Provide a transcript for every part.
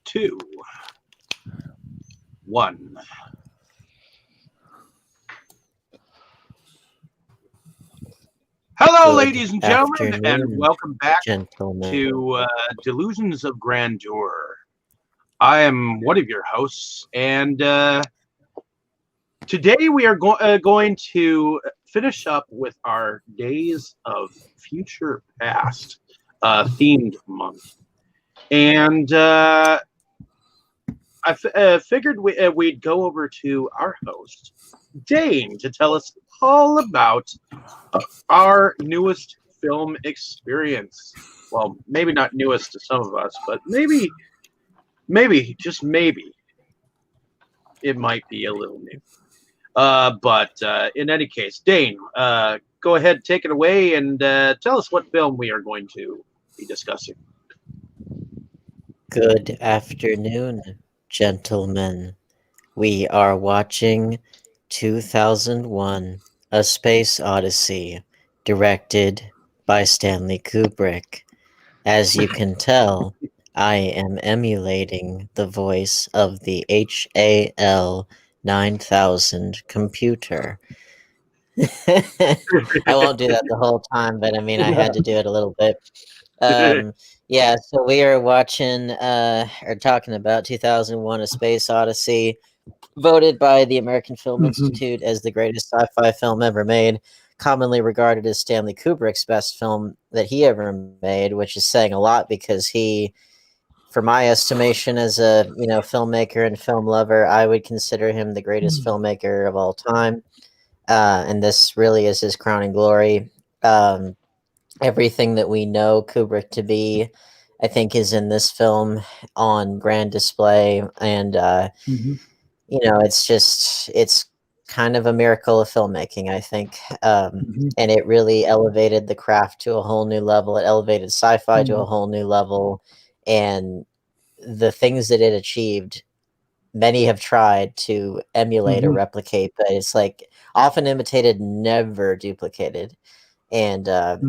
two, one. Hello, Good ladies and gentlemen, and afternoon, welcome back gentlemen. to Delusions of Grandeur. I am one of your hosts, and today we are going to finish up with our Days of Future Past themed month. And I figured we'd go over to our host, Dane, to tell us all about our newest film experience. Well, maybe not newest to some of us, but maybe, just maybe, it might be a little new. But in any case, Dane, go ahead, take it away, and tell us what film we are going to be discussing. Good afternoon, gentlemen. We are watching 2001: A Space Odyssey, directed by Stanley Kubrick. As you can tell, I am emulating the voice of the HAL 9000 computer. I won't do that the whole time, but I mean, I had to do it a little bit. Yeah, so we are watching or talking about 2001: A Space Odyssey, voted by the American Film Institute as the greatest sci-fi film ever made, commonly regarded as Stanley Kubrick's best film that he ever made, which is saying a lot because he, for my estimation as a filmmaker and film lover, I would consider him the greatest filmmaker of all time. And this really is his crowning glory. Everything that we know Kubrick to be, I think, is in this film on grand display. And, it's kind of a miracle of filmmaking, I think. And it really elevated the craft to a whole new level. It elevated sci-fi to a whole new level. And the things that it achieved, many have tried to emulate or replicate, but it's like often imitated, never duplicated. And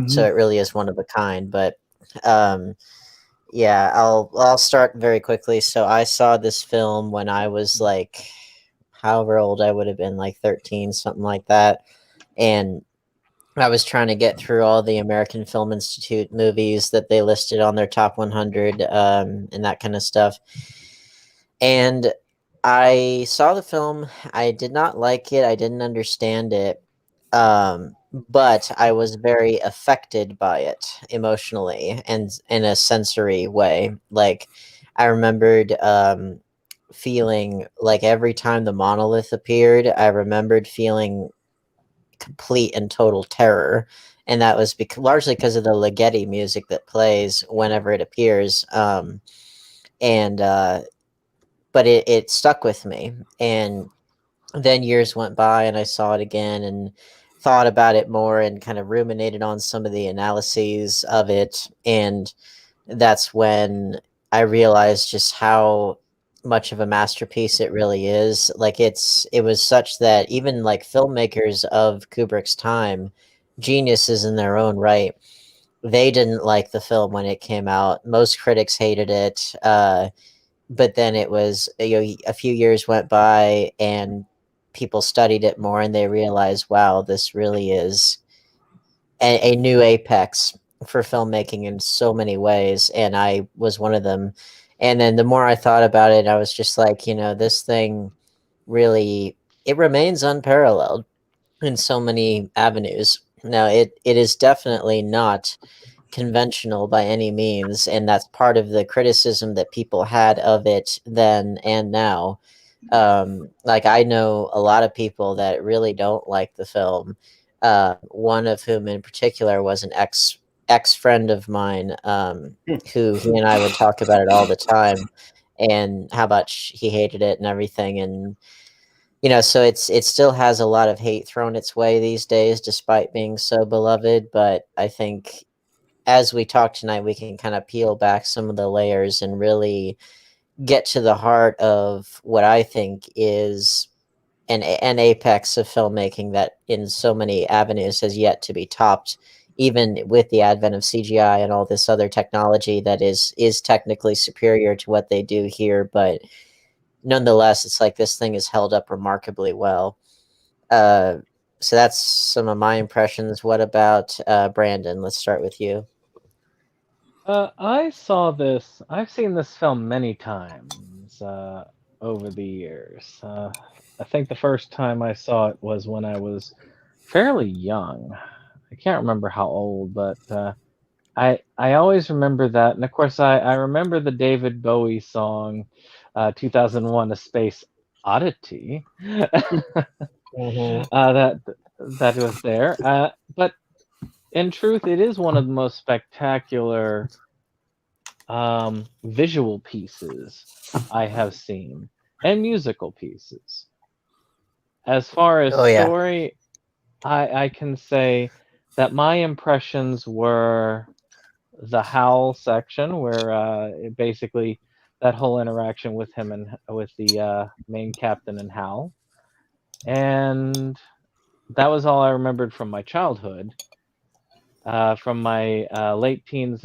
so it really is one of a kind. But yeah, I'll start very quickly. So I saw this film when I was like, however old I would have been, like 13, something like that. And I was trying to get through all the American Film Institute movies that they listed on their top 100 and that kind of stuff. And I saw the film. I did not like it. I didn't understand it. But I was very affected by it emotionally and in a sensory way. Like, I remembered feeling like every time the monolith appeared, I remembered feeling complete and total terror. And that was largely because of the Ligeti music that plays whenever it appears. But it stuck with me. And then years went by and I saw it again and thought about it more and kind of ruminated on some of the analyses of it. And that's when I realized just how much of a masterpiece it really is. Like, it was such that even like filmmakers of Kubrick's time, geniuses in their own right, they didn't like the film when it came out. Most critics hated it. But then it was, a few years went by and people studied it more and they realized, wow, this really is a new apex for filmmaking in so many ways. And I was one of them. And then the more I thought about it, I was just like, this thing really, it remains unparalleled in so many avenues. Now, it is definitely not conventional by any means, and that's part of the criticism that people had of it then and now. Like, I know a lot of people that really don't like the film, one of whom in particular was an ex friend of mine, who he and I would talk about it all the time and how much he hated it and everything. And so it still has a lot of hate thrown its way these days despite being so beloved. But I think as we talk tonight, we can kind of peel back some of the layers and really get to the heart of what I think is an apex of filmmaking that in so many avenues has yet to be topped, even with the advent of CGI and all this other technology that is technically superior to what they do here, but nonetheless, it's like this thing is held up remarkably well. So that's some of my impressions. What about Brandon? Let's start with you. I've seen this film many times over the years. I think the first time I saw it was when I was fairly young. I can't remember how old, but I always remember that. And of course, I remember the David Bowie song 2001 A Space Oddity. That was there. But in truth, it is one of the most spectacular visual pieces I have seen, and musical pieces. As far as story, I can say that my impressions were the Hal section, where basically that whole interaction with him and with the main captain and Hal, and that was all I remembered from my childhood. From my late teens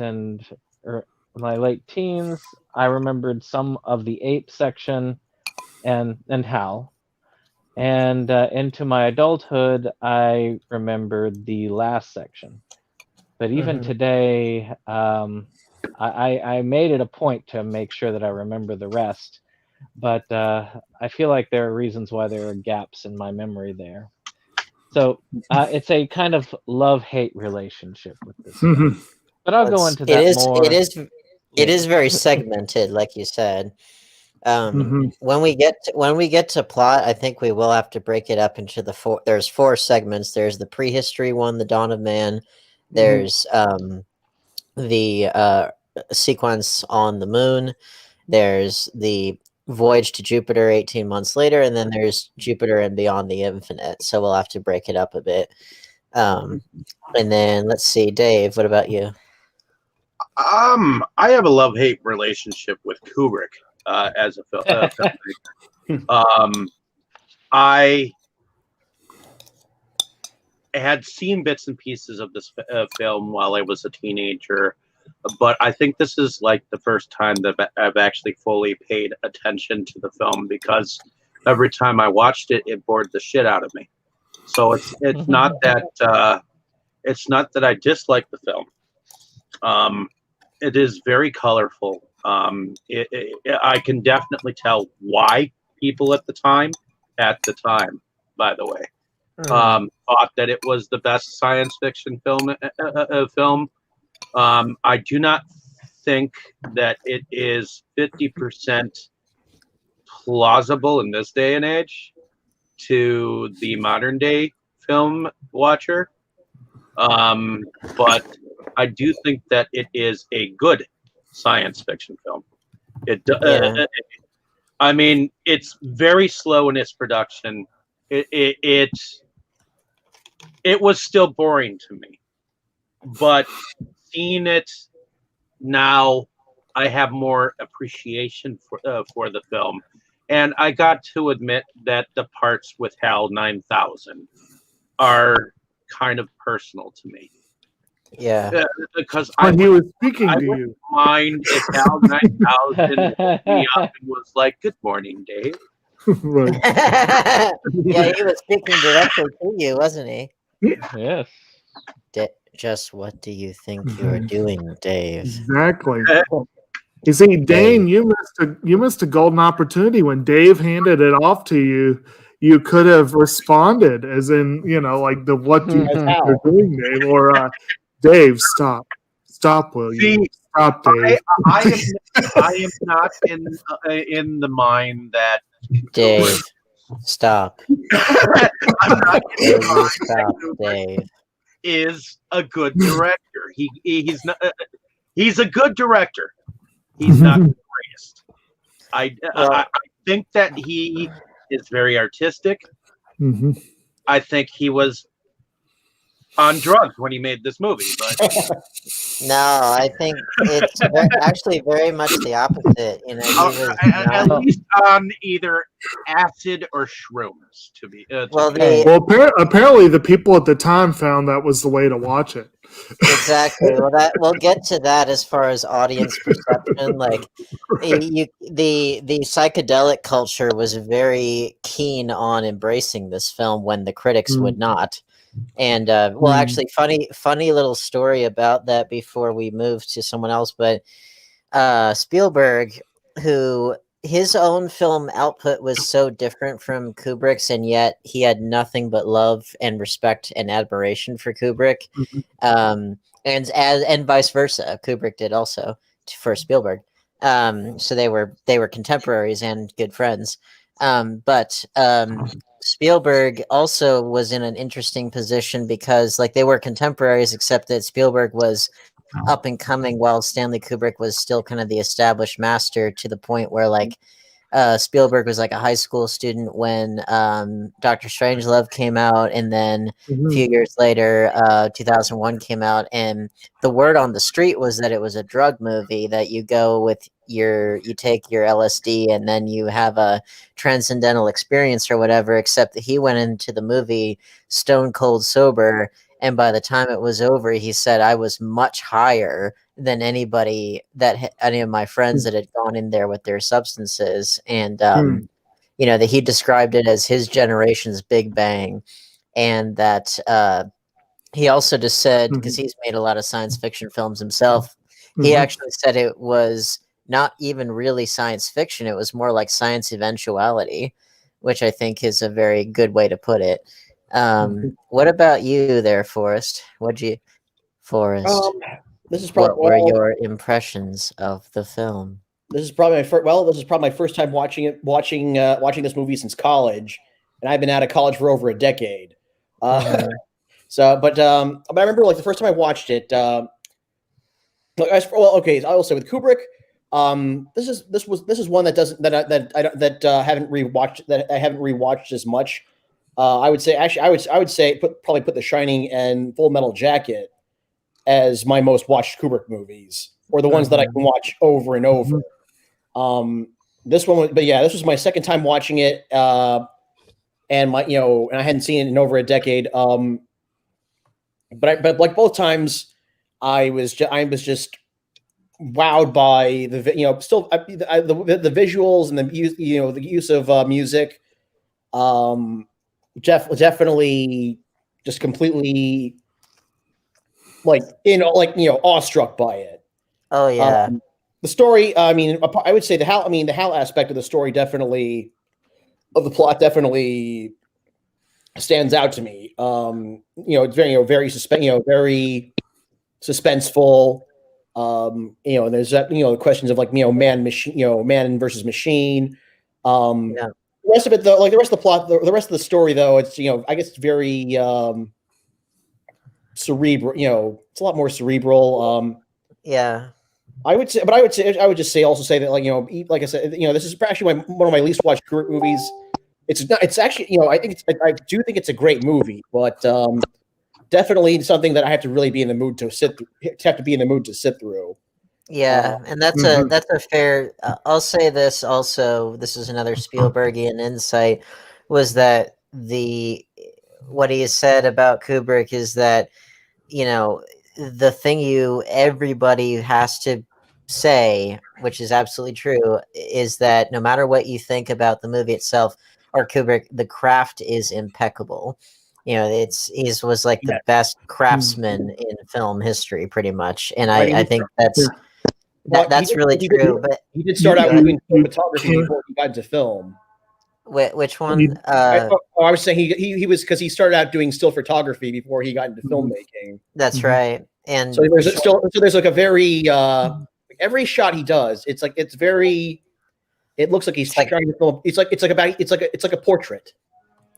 my late teens, I remembered some of the ape section and Hal. And into my adulthood, I remembered the last section. But even today, I made it a point to make sure that I remember the rest. But I feel like there are reasons why there are gaps in my memory there. So it's a kind of love-hate relationship with this film. But I'll go into that more. It is very segmented, like you said. When we get to plot, I think we will have to break it up into there's 4 segments. There's the prehistory one, the dawn of man. There's the sequence on the moon. There's the voyage to Jupiter 18 months later, and then there's Jupiter and beyond the infinite. So we'll have to break it up a bit. And then let's see, Dave, what about you? I have a love-hate relationship with Kubrick as a filmmaker. I had seen bits and pieces of this film while I was a teenager, but I think this is like the first time that I've actually fully paid attention to the film, because every time I watched it, it bored the shit out of me. So it's not that I dislike the film. It is very colorful. I can definitely tell why people at the time, by the way, thought that it was the best science fiction film. I do not think that it is 50% plausible in this day and age to the modern day film watcher. But I do think that it is a good science fiction film. I mean, it's very slow in its production. It was still boring to me, but seeing it now, I have more appreciation for the film, and I got to admit that the parts with HAL 9000 are kind of personal to me. Yeah, because he was speaking to you. Mind if HAL 9000 woke me up and was like, "Good morning, Dave." Right. Yeah, he was speaking directly to you, wasn't he? Yes. Just what do you think you're doing, Dave? Exactly. You see, Dane, you missed a golden opportunity when Dave handed it off to you. You could have responded, as in, like the "What do you think you're doing, Dave?" or "Dave, stop, will you stop, Dave?" I am not in the mind that Dave, stop. I'm not in the mind Stop, Dave. Is a good director. He's not. He's a good director. He's not the greatest. I think that he is very artistic. I think he was on drugs when he made this movie, but no, I think it's actually very much the opposite. He was at least on either acid or shrooms. Apparently the people at the time found that was the way to watch it. Exactly. Well, we'll get to that as far as audience perception. Like, the psychedelic culture was very keen on embracing this film when the critics would not. And well, actually, funny little story about that before we move to someone else. But Spielberg, who his own film output was so different from Kubrick's, and yet he had nothing but love and respect and admiration for Kubrick, and vice versa. Kubrick did also for Spielberg. So they were contemporaries and good friends. But Spielberg also was in an interesting position because, like, they were contemporaries, except that Spielberg was up and coming while Stanley Kubrick was still kind of the established master, to the point where, like, Spielberg was like a high school student when Doctor Strangelove came out, and then a few years later, 2001 came out, and the word on the street was that it was a drug movie, that you take your LSD and then you have a transcendental experience or whatever, except that he went into the movie stone cold sober, and by the time it was over, he said, I was much higher than any of my friends that had gone in there with their substances. And, that he described it as his generation's Big Bang. And that he also just said, because he's made a lot of science fiction films himself, he actually said it was not even really science fiction. It was more like science eventuality, which I think is a very good way to put it. What about you there, Forrest? Forrest? This is probably what were your impressions of the film? This is probably my first time watching this movie since college, and I've been out of college for over a decade. So, but I remember, like, the first time I watched it. I will say with Kubrick, this is one that I haven't rewatched as much. I would say probably put The Shining and Full Metal Jacket as my most watched Kubrick movies, or the ones that I can watch over and over. This was my second time watching it, and I hadn't seen it in over a decade. But like both times, I was just wowed by the visuals and the use of music. Definitely just completely awestruck by it. Oh yeah. The story, I would say the Hal aspect of the story of the plot definitely stands out to me. It's very very suspenseful. And there's the questions of man versus machine. The rest of it, though, the rest of the plot, the rest of the story, though, it's I guess it's very cerebral. It's a lot more cerebral. I would say that, like I said, this is actually one of my least watched Kubrick movies. It's actually, I do think it's a great movie, but definitely something that I have to really be in the mood to sit through. Yeah, and that's a fair. I'll say this also. This is another Spielbergian insight, was that what he has said about Kubrick is that, the thing everybody has to say, which is absolutely true, is that no matter what you think about the movie itself or Kubrick, the craft is impeccable. He was like the best craftsman in film history, pretty much, and I think that's really true. But he did start out doing photography before he got into film. Which one? I was saying he was, because he started out doing still photography before he got into filmmaking. That's right. And so there's like a very every shot he does, it looks like he's trying to film. It's like a portrait.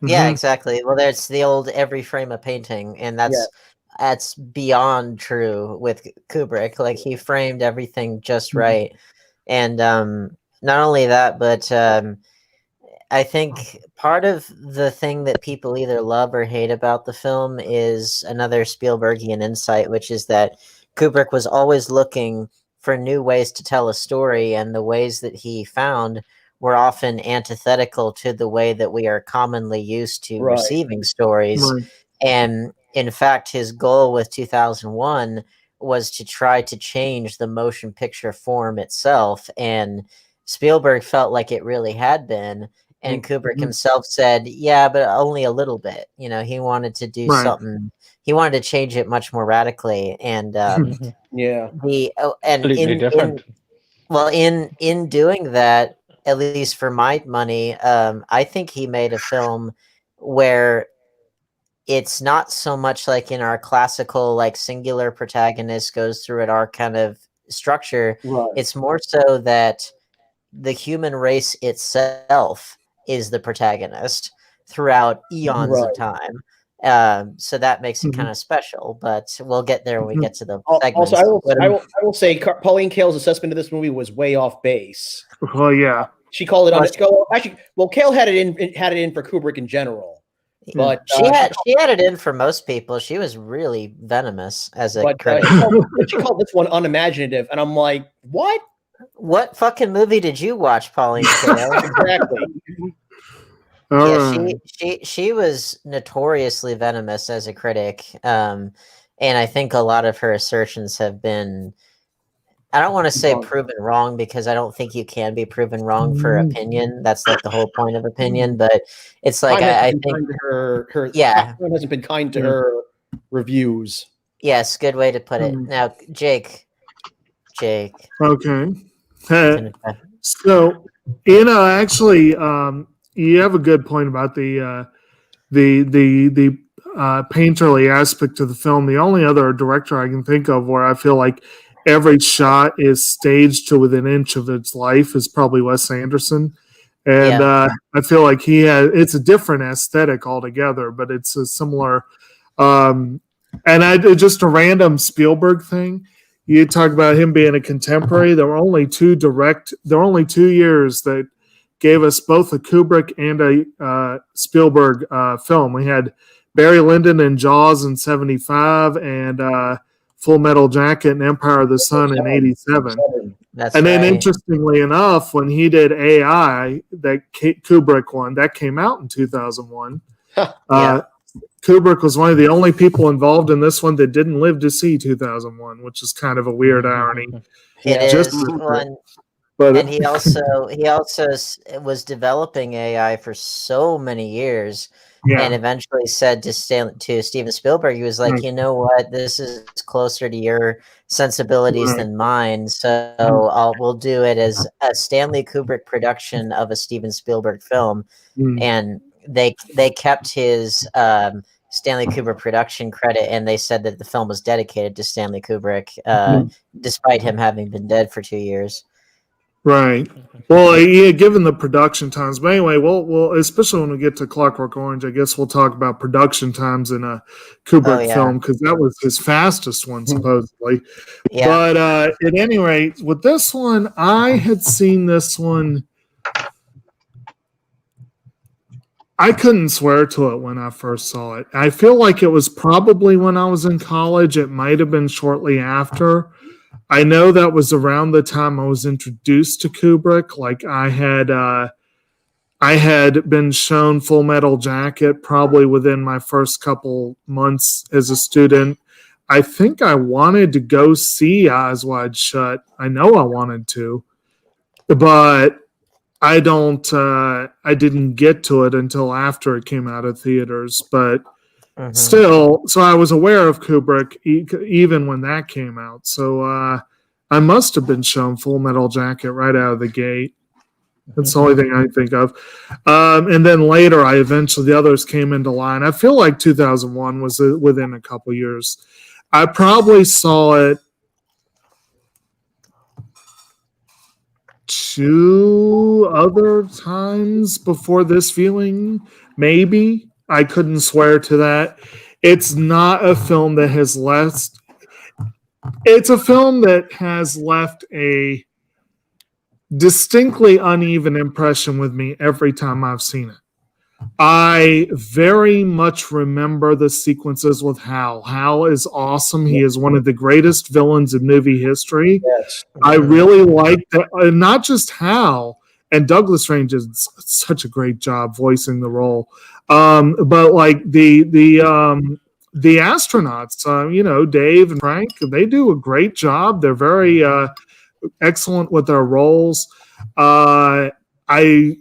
Yeah, exactly. Well, there's the old every frame a painting, and that's beyond true with Kubrick. Like, he framed everything just right. And not only that, but I think part of the thing that people either love or hate about the film is another Spielbergian insight, which is that Kubrick was always looking for new ways to tell a story, and the ways that he found were often antithetical to the way that we are commonly used to receiving stories. And in fact, his goal with 2001 was to try to change the motion picture form itself, and Spielberg felt like it really had been. And Kubrick himself said, "Yeah, but only a little bit." You know, he wanted to do something. He wanted to change it much more radically, and Yeah. Completely different. in doing that, at least for my money, I think he made a film where it's not so much like in our classical, like, singular protagonist goes through an arc kind of structure. Right. It's more so that the human race itself is the protagonist throughout eons of time. So that makes it kind of special, but we'll get there when we get to the segments. Also, I will say Pauline Kael's assessment of this movie was way off base. Well, yeah, she called it Kael had it in for Kubrick in general, but she had it in for most people. She was really venomous as a critic. She called this one unimaginative, and I'm like, what? What fucking movie did you watch, Pauline Kael? Exactly. She was notoriously venomous as a critic, and I think a lot of her assertions have been, I don't want to say proven wrong, because I don't think you can be proven wrong for opinion. That's like the whole point of opinion. But it's like I think her hasn't been kind to her reviews. Yes, good way to put it. Now, Jake. Okay. So, actually, you have a good point about the painterly aspect of the film. The only other director I can think of where I feel like every shot is staged to within an inch of its life is probably Wes Anderson. And I feel like it's a different aesthetic altogether, but it's a similar, just a random Spielberg thing. You talk about him being a contemporary. There were only 2 years that gave us both a Kubrick and a Spielberg film. We had Barry Lyndon and Jaws in 75, and Full Metal Jacket and Empire of the Sun in 87. Then, interestingly enough, when he did AI, that Kubrick one, that came out in 2001. Kubrick was one of the only people involved in this one that didn't live to see 2001, which is kind of a weird irony. It is. And he also was developing AI for so many years, and eventually said to Steven Spielberg, he was like, you know what, this is closer to your sensibilities than mine, so we'll do it as a Stanley Kubrick production of a Steven Spielberg film. And they kept his Stanley Kubrick production credit, and they said that the film was dedicated to Stanley Kubrick, despite him having been dead for 2 years. Right. Well, yeah, given the production times. But anyway, we'll especially when we get to Clockwork Orange, I guess we'll talk about production times in a Kubrick film, because that was his fastest one, supposedly. But at any rate, with this one, I had seen this one. I couldn't swear to it when I first saw it. I feel like it was probably when I was in college. It might have been shortly after. I know that was around the time I was introduced to Kubrick. Like I had been shown Full Metal Jacket probably within my first couple months as a student. I think I wanted to go see Eyes Wide Shut. I know I wanted to, but I didn't get to it until after it came out of theaters. But still, so I was aware of Kubrick even when that came out. So I must have been shown Full Metal Jacket right out of the gate. That's the only thing I think of. And then later, the others came into line. I feel like 2001 was within a couple years. I probably saw it 2 other times before this viewing, maybe. I couldn't swear to that. It's not a film that has left. It's a film that has left a distinctly uneven impression with me every time I've seen it. I very much remember the sequences with Hal. Hal is awesome. He is one of the greatest villains in movie history. Yes. I really like that. Not just Hal, and Douglas Range did such a great job voicing the role. But like the the astronauts, Dave and Frank, they do a great job. They're very excellent with their roles. I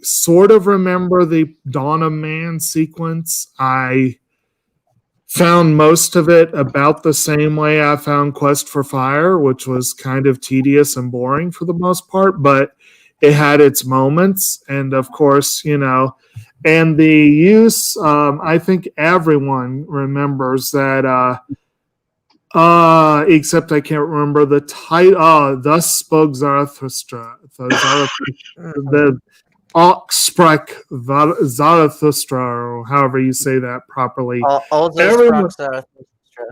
sort of remember the Dawn of Man sequence. I found most of it about the same way I found Quest for Fire, which was kind of tedious and boring for the most part, but it had its moments. And of course, and the use, I think everyone remembers that, except I can't remember the title. Thus spoke Zarathustra. The Sprech Zarathustra, or however you say that properly.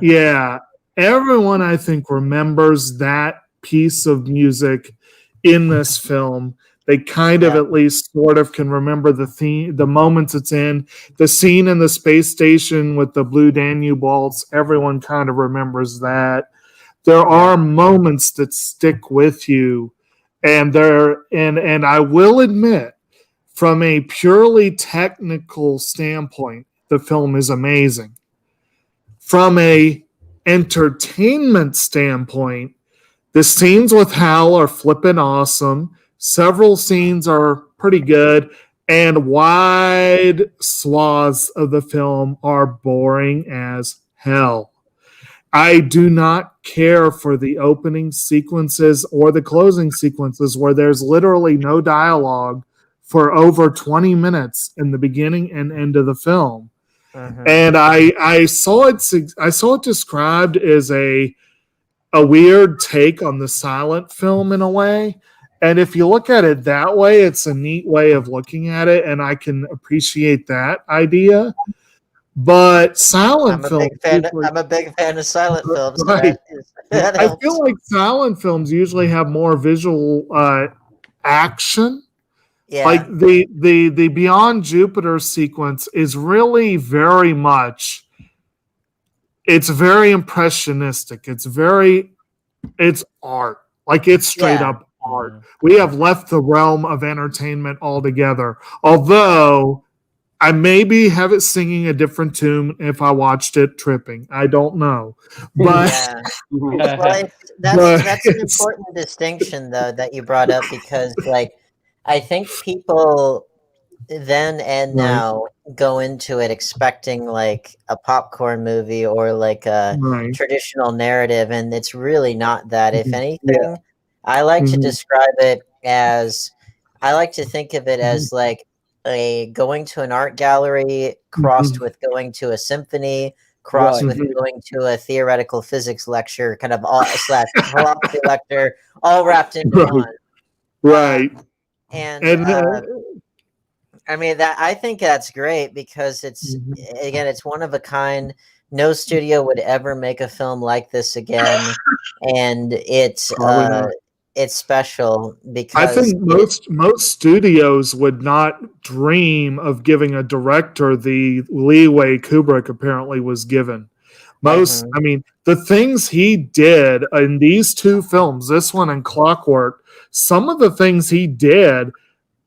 Yeah, everyone I think remembers that piece of music in this film. They kind of at least sort of can remember the theme, the moments it's in, the scene in the space station with the blue Danube waltz. Everyone kind of remembers that. There are moments that stick with you, and I will admit, from a purely technical standpoint, the film is amazing. From a entertainment standpoint, the scenes with Hal are flippin' awesome. Several scenes are pretty good, and wide swaths of the film are boring as hell. I do not care for the opening sequences or the closing sequences where there's literally no dialogue for over 20 minutes in the beginning and end of the film. And I saw it described as a weird take on the silent film in a way. And if you look at it that way, it's a neat way of looking at it, and I can appreciate that idea. But silent films... I'm a big fan of silent films. Right. I feel like silent films usually have more visual action. Yeah. Like the Beyond Jupiter sequence is really very much... It's very impressionistic. It's art. Like, it's straight up art. We have left the realm of entertainment altogether. Although I maybe have it singing a different tune if I watched it tripping. I don't know. But well, that's an important distinction, though, that you brought up, because I think people then and now go into it expecting like a popcorn movie or like a traditional narrative, and it's really not that. If anything, I like to describe it as, I like to think of it as like a going to an art gallery crossed with going to a symphony, crossed with going to a theoretical physics lecture, kind of all / philosophy lecture, all wrapped into one. Right. I mean, that I think that's great because it's again, it's one of a kind. No studio would ever make a film like this again, and it's special because I think most studios would not dream of giving a director the leeway Kubrick apparently was given. I mean, the things he did in these two films, this one and Clockwork, some of the things he did,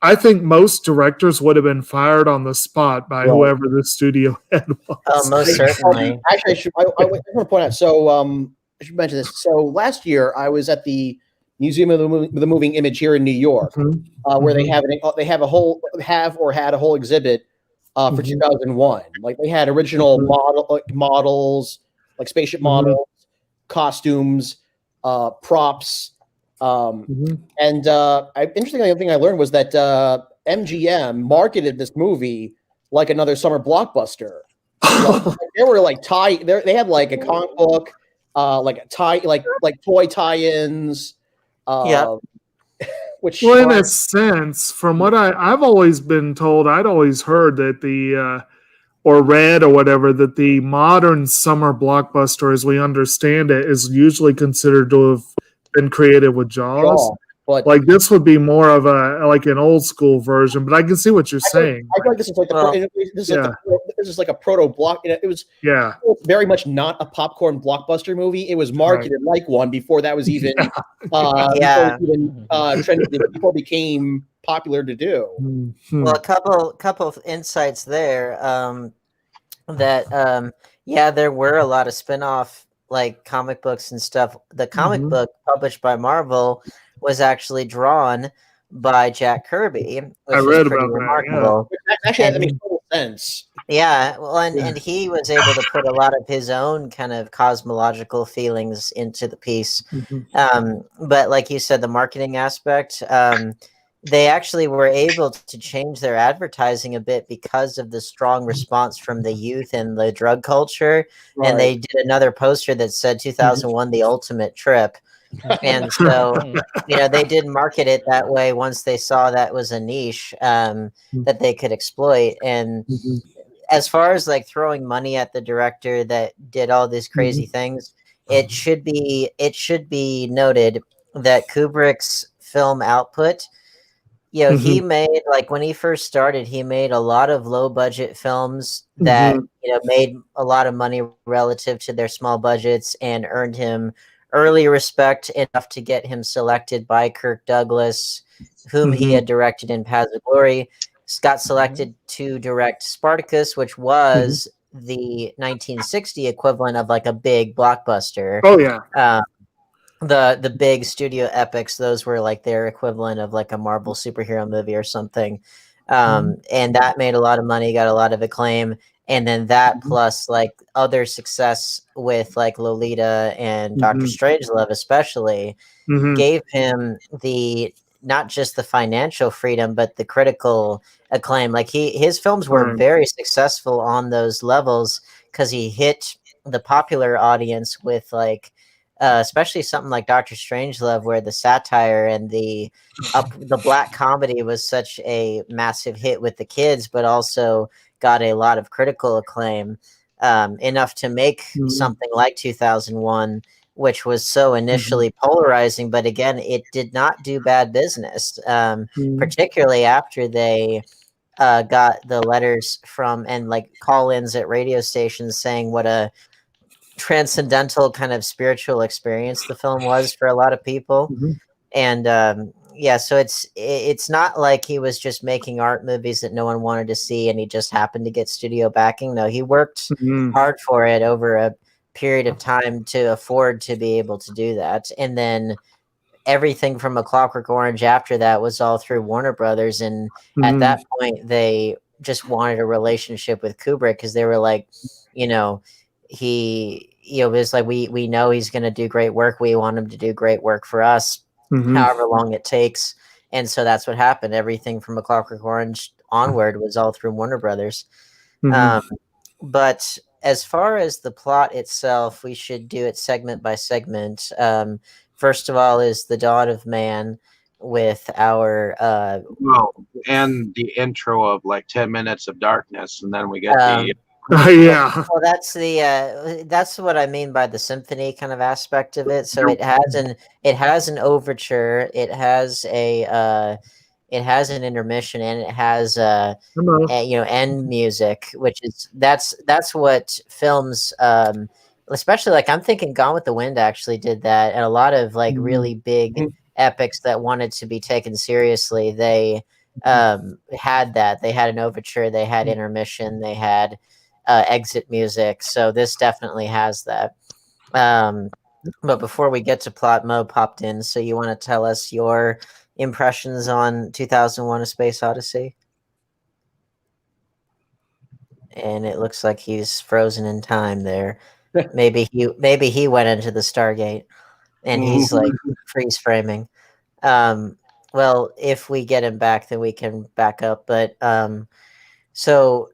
I think most directors would have been fired on the spot by whoever the studio head was. Oh, most certainly. Actually, I want to point out. So I should mention this. So last year, I was at the Museum of the Moving Image here in New York, where they had a whole exhibit for 2001. Like they had original models, like spaceship models, costumes, props. Interestingly, the thing I learned was that MGM marketed this movie like another summer blockbuster. They were like they had like a comic book, like a like toy tie-ins. Which, in a sense, from what I've always been told, I'd always heard that or read or whatever, that the modern summer blockbuster, as we understand it, is usually considered to have been created with Jaws. But like this would be more of an old school version, but I can see what you're saying. I feel like this is like this is like a proto block. It was very much not a popcorn blockbuster movie. It was marketed like one before that was even trendy, before it became popular to do. Well, a couple of insights there. that yeah, there were a lot of spin-off like comic books and stuff. The comic book published by Marvel was actually drawn by Jack Kirby, I which was read pretty about that. remarkable. Actually, that makes total sense. Yeah, well, and, Yeah. and he was able to put a lot of his own kind of cosmological feelings into the piece. But like you said, the marketing aspect, they actually were able to change their advertising a bit because of the strong response from the youth and the drug culture. Right. And they did another poster that said 2001, the ultimate trip. And so, they did market it that way once they saw that was a niche that they could exploit. And as far as like throwing money at the director that did all these crazy things, it should be noted that Kubrick's film output, he made, like, when he first started, he made a lot of low budget films that made a lot of money relative to their small budgets and earned him early respect enough to get him selected by Kirk Douglas, whom he had directed in Paths of Glory. Got selected to direct Spartacus, which was the 1960 equivalent of like a big blockbuster. Oh yeah. The big studio epics, those were like their equivalent of like a Marvel superhero movie or something. And that made a lot of money, got a lot of acclaim. And then that plus like other success with like Lolita and Doctor Strangelove especially gave him the not just the financial freedom but the critical acclaim. Like his films were very successful on those levels because he hit the popular audience with like especially something like Doctor Strangelove, where the satire and the black comedy was such a massive hit with the kids, but also got a lot of critical acclaim, enough to make something like 2001, which was so initially polarizing. But again, it did not do bad business, particularly after they got the letters from and like call-ins at radio stations saying what a transcendental kind of spiritual experience the film was for a lot of people. And yeah, so it's not like he was just making art movies that no one wanted to see and he just happened to get studio backing. No, he worked hard for it over a period of time to afford to be able to do that. And then everything from A Clockwork Orange after that was all through Warner Brothers, and at that point they just wanted a relationship with Kubrick because they were like, he it was like we know he's going to do great work, we want him to do great work for us, however long it takes. And so that's what happened. Everything from A Clockwork Orange onward was all through Warner Brothers. But as far as the plot itself, we should do it segment by segment. First of all is The Dawn of Man with our and the intro of like 10 minutes of darkness, and then we get the yeah. Well, that's what I mean by the symphony kind of aspect of it. So it has an overture, it has an intermission, and it has end music, which is that's what films, especially like I'm thinking Gone with the Wind actually did that, and a lot of like really big epics that wanted to be taken seriously, they had that. They had an overture, they had intermission, they had exit music. So this definitely has that. But before we get to plot, Mo popped in. So you want to tell us your impressions on 2001: A Space Odyssey? And it looks like he's frozen in time there. Maybe he went into the Stargate and he's like freeze framing. Well, if we get him back, then we can back up. But so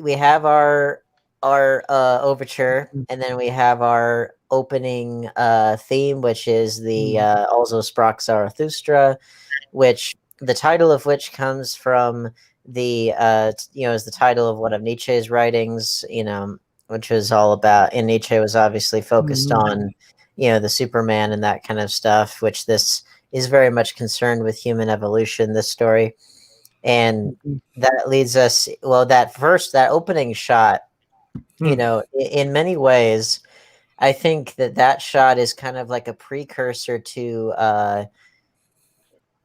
we have our overture, and then we have our opening theme, which is the Also Sprach Zarathustra, which the title of which comes from the is the title of one of Nietzsche's writings, which was all about, and Nietzsche was obviously focused on the Superman and that kind of stuff, which this is very much concerned with human evolution, this story. And that leads us, well, that opening shot, in many ways, I think that shot is kind of like a precursor to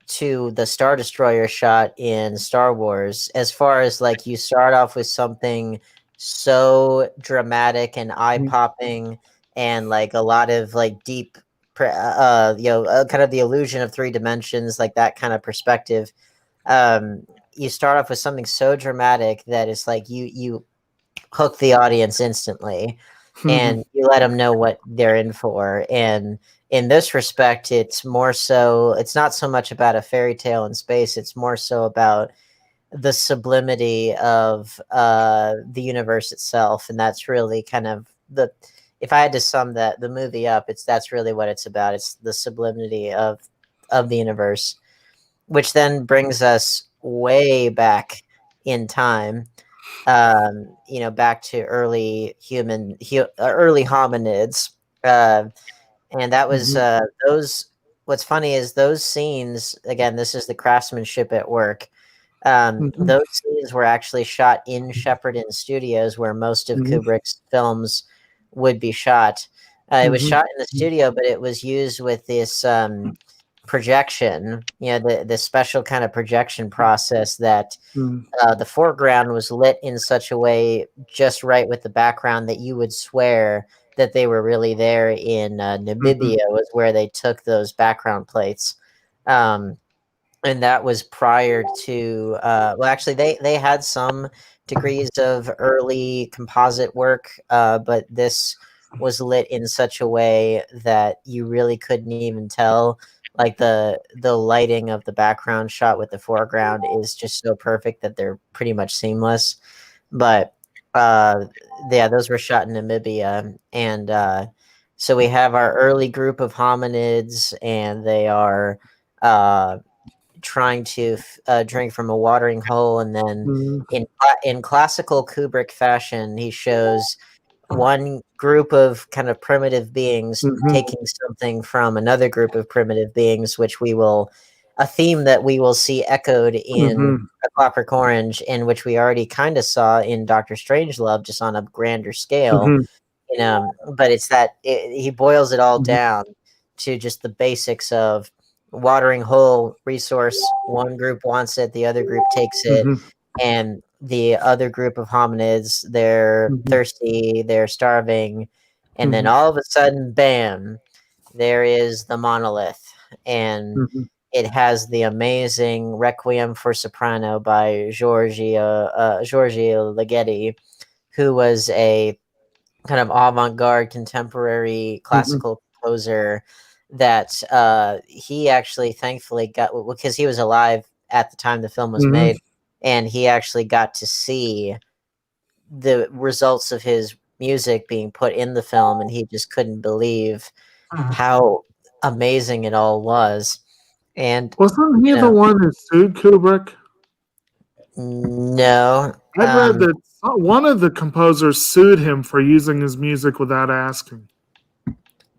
the Star Destroyer shot in Star Wars, as far as like you start off with something so dramatic and eye-popping, and like a lot of like deep, kind of the illusion of three dimensions, like that kind of perspective. You start off with something so dramatic that it's like you hook the audience instantly, and you let them know what they're in for. And in this respect, it's more so, it's not so much about a fairy tale in space, it's more so about the sublimity of the universe itself. And that's really kind of if I had to sum the movie up, that's really what it's about. It's the sublimity of the universe, which then brings us way back in time, back to early early hominids. And that was those. What's funny is those scenes. Again, this is the craftsmanship at work. Those scenes were actually shot in Shepperton Studios, where most of Kubrick's films would be shot. It was shot in the studio, but it was used with this projection, the special kind of projection process that the foreground was lit in such a way, just right with the background, that you would swear that they were really there in Namibia, was where they took those background plates. And that was prior to, actually, they had some degrees of early composite work, but this was lit in such a way that you really couldn't even tell. Like the lighting of the background shot with the foreground is just so perfect that they're pretty much seamless. But those were shot in Namibia, and so we have our early group of hominids, and they are trying to drink from a watering hole, and then in classical Kubrick fashion, he shows one group of kind of primitive beings taking something from another group of primitive beings, which a theme that we will see echoed in A Clockwork Orange, in which we already kind of saw in Doctor Strangelove, just on a grander scale. But it's that he boils it all down to just the basics of watering hole resource. One group wants it, the other group takes it, and the other group of hominids, they're thirsty, they're starving, and then all of a sudden, bam, there is the monolith, and it has the amazing Requiem for Soprano by Giorgio Ligeti, who was a kind of avant-garde contemporary classical composer that he actually thankfully got, because he was alive at the time the film was made, and he actually got to see the results of his music being put in the film, and he just couldn't believe how amazing it all was. And wasn't he the one who sued Kubrick? No. I read that one of the composers sued him for using his music without asking.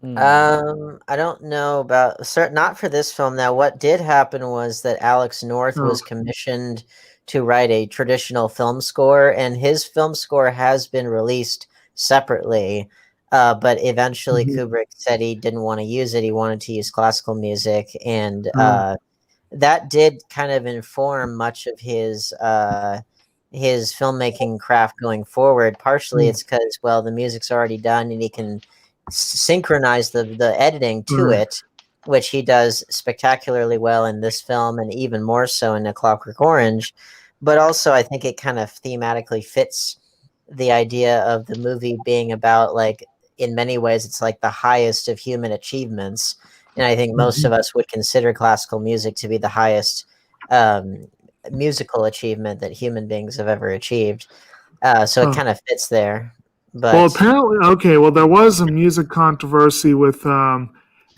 I don't know about not for this film. Now, what did happen was that Alex North was commissioned to write a traditional film score, and his film score has been released separately. But eventually Kubrick said he didn't want to use it. He wanted to use classical music, and that did kind of inform much of his filmmaking craft going forward. Partially it's because, well, the music's already done and he can synchronize the editing to it, which he does spectacularly well in this film, and even more so in A Clockwork Orange. But also, I think it kind of thematically fits the idea of the movie being about, like, in many ways, it's like the highest of human achievements. And I think most of us would consider classical music to be the highest musical achievement that human beings have ever achieved. So it kind of fits there. But, well, apparently, there was a music controversy with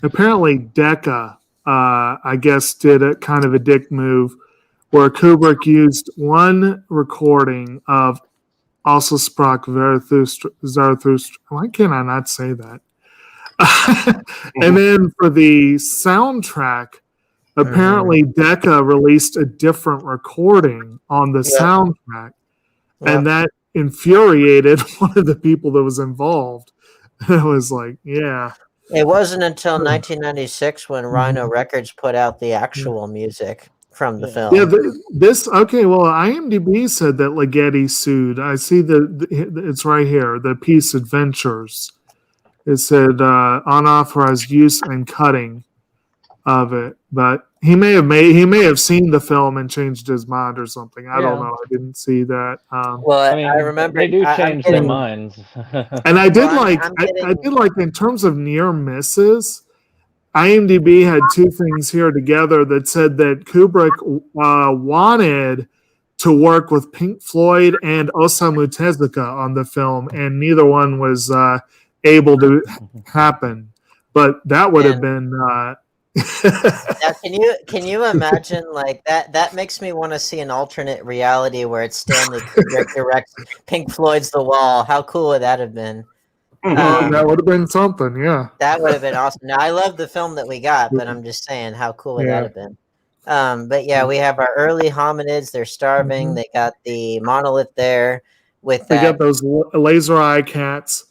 apparently Decca, I guess, did a kind of a dick move where Kubrick used one recording of Also Sprach Zarathustra. Why can I not say that? And then for the soundtrack, apparently Decca released a different recording on the soundtrack, and that infuriated one of the people that was involved. It was like, yeah. It wasn't until 1996 when Rhino Records put out the actual music from the film. Yeah, okay. Well, IMDb said that Ligeti sued. I see it's right here. The piece Adventures. It said unauthorized use and cutting of it, but he may have seen the film and changed his mind or something. I don't know. I didn't see that. Well, I remember they do change their minds. And I did I did like in terms of near misses. IMDb had two things here together that said that Kubrick wanted to work with Pink Floyd and Osamu Tezuka on the film, and neither one was able to happen. But that would have been. Now, can you imagine like that? That makes me want to see an alternate reality where it's Stanley Kubrick directs Pink Floyd's The Wall. How cool would that have been? That would have been something, yeah. That would have been awesome. Now, I love the film that we got, but I'm just saying, how cool would that have been? But yeah, we have our early hominids. They're starving. Mm-hmm. They got the monolith there with they got those laser eye cats.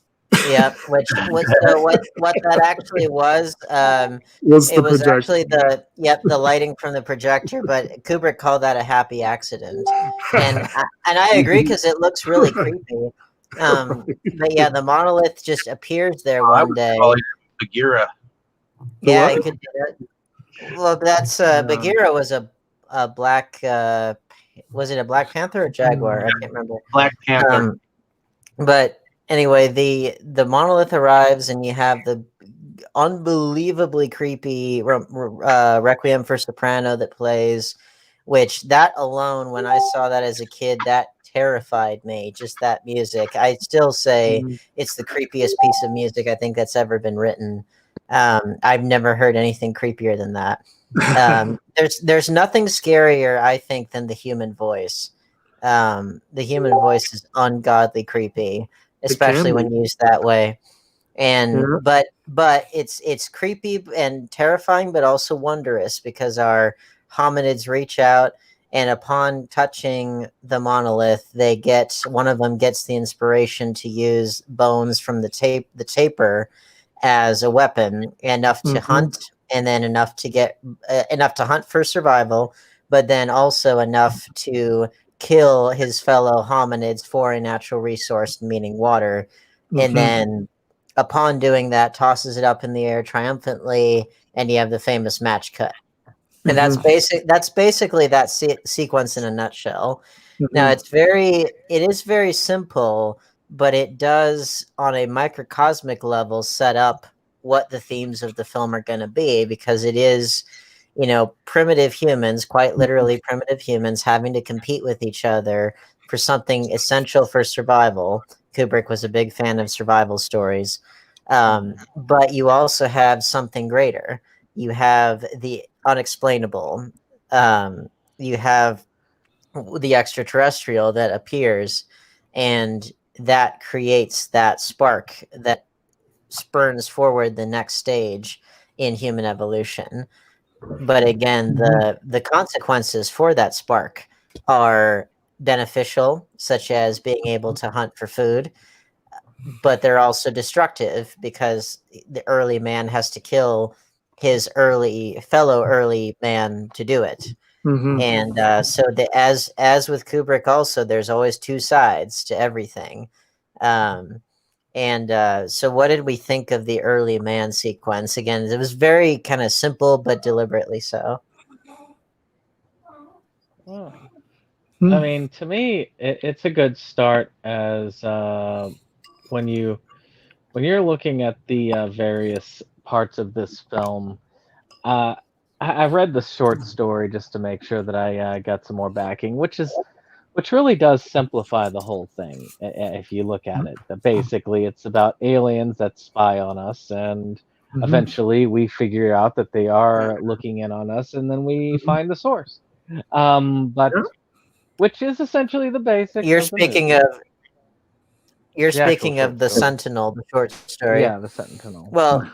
Yep. Which what that actually was actually the lighting from the projector, but Kubrick called that a happy accident, and I agree because it looks really creepy. But yeah, the monolith just appears there one day. Bagheera. Yeah, it could be that. Well, that's Bagheera was a black. Was it a Black Panther or Jaguar? I can't remember. Black Panther. But anyway, the monolith arrives, and you have the unbelievably creepy Requiem for Soprano that plays. Which that alone, when I saw that as a kid, that terrified me. Just that music. I still say it's the creepiest piece of music I think that's ever been written. I've never heard anything creepier than that. There's nothing scarier, I think, than the human voice. The human voice is ungodly creepy, especially when used that way. And but it's creepy and terrifying, but also wondrous because our hominids reach out, and upon touching the monolith, one of them gets the inspiration to use bones from the taper as a weapon, enough to hunt, and then enough to hunt for survival, but then also enough to kill his fellow hominids for a natural resource, meaning water. And then upon doing that, tosses it up in the air triumphantly, and you have the famous match cut. And that's basically that sequence in a nutshell. Now it is very simple, but it does on a microcosmic level set up what the themes of the film are going to be, because it is, primitive humans, quite literally primitive humans, having to compete with each other for something essential for survival. Kubrick was a big fan of survival stories. But you also have something greater. You have the unexplainable. You have the extraterrestrial that appears, and that creates that spark that spurns forward the next stage in human evolution. But again, the consequences for that spark are beneficial, such as being able to hunt for food, but they're also destructive because the early man has to kill his fellow early man to do it. And so as with Kubrick also, there's always two sides to everything. So what did we think of the early man sequence? Again, it was very kind of simple, but deliberately so. Well, I mean, to me, it's a good start as when you're looking at the various parts of this film. I've read the short story just to make sure that I got some more backing, which really does simplify the whole thing if you look at it. Basically, it's about aliens that spy on us, and eventually we figure out that they are looking in on us, and then we find the source. Which is essentially the basics. You're speaking of the Sentinel, the short story. Yeah, the Sentinel. Well,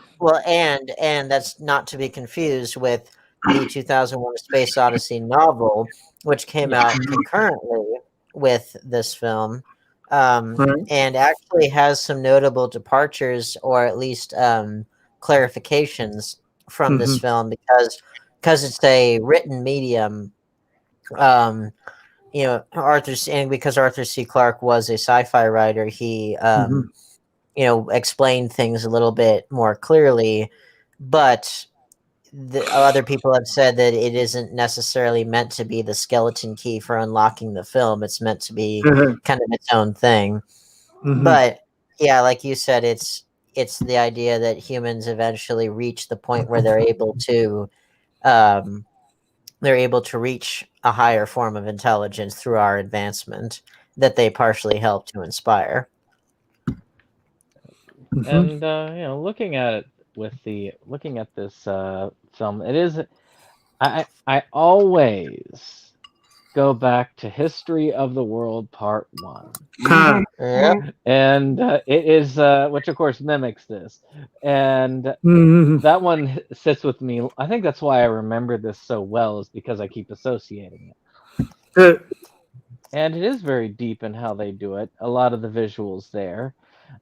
and that's not to be confused with the 2001: Space Odyssey novel, which came out concurrently with this film, and actually has some notable departures, or at least clarifications from this film, because it's a written medium you know, and because Arthur C. Clarke was a sci-fi writer, he you know, explained things a little bit more clearly, but other people have said that it isn't necessarily meant to be the skeleton key for unlocking the film. It's meant to be kind of its own thing. But yeah, like you said, it's the idea that humans eventually reach the point where they're able to reach a higher form of intelligence through our advancement that they partially help to inspire. And you know, looking at this film, it is I always go back to History of the World Part 1. Yeah. And it is which of course mimics this. And that one sits with me. I think that's why I remember this so well, is because I keep associating it. And it is very deep in how they do it. A lot of the visuals there.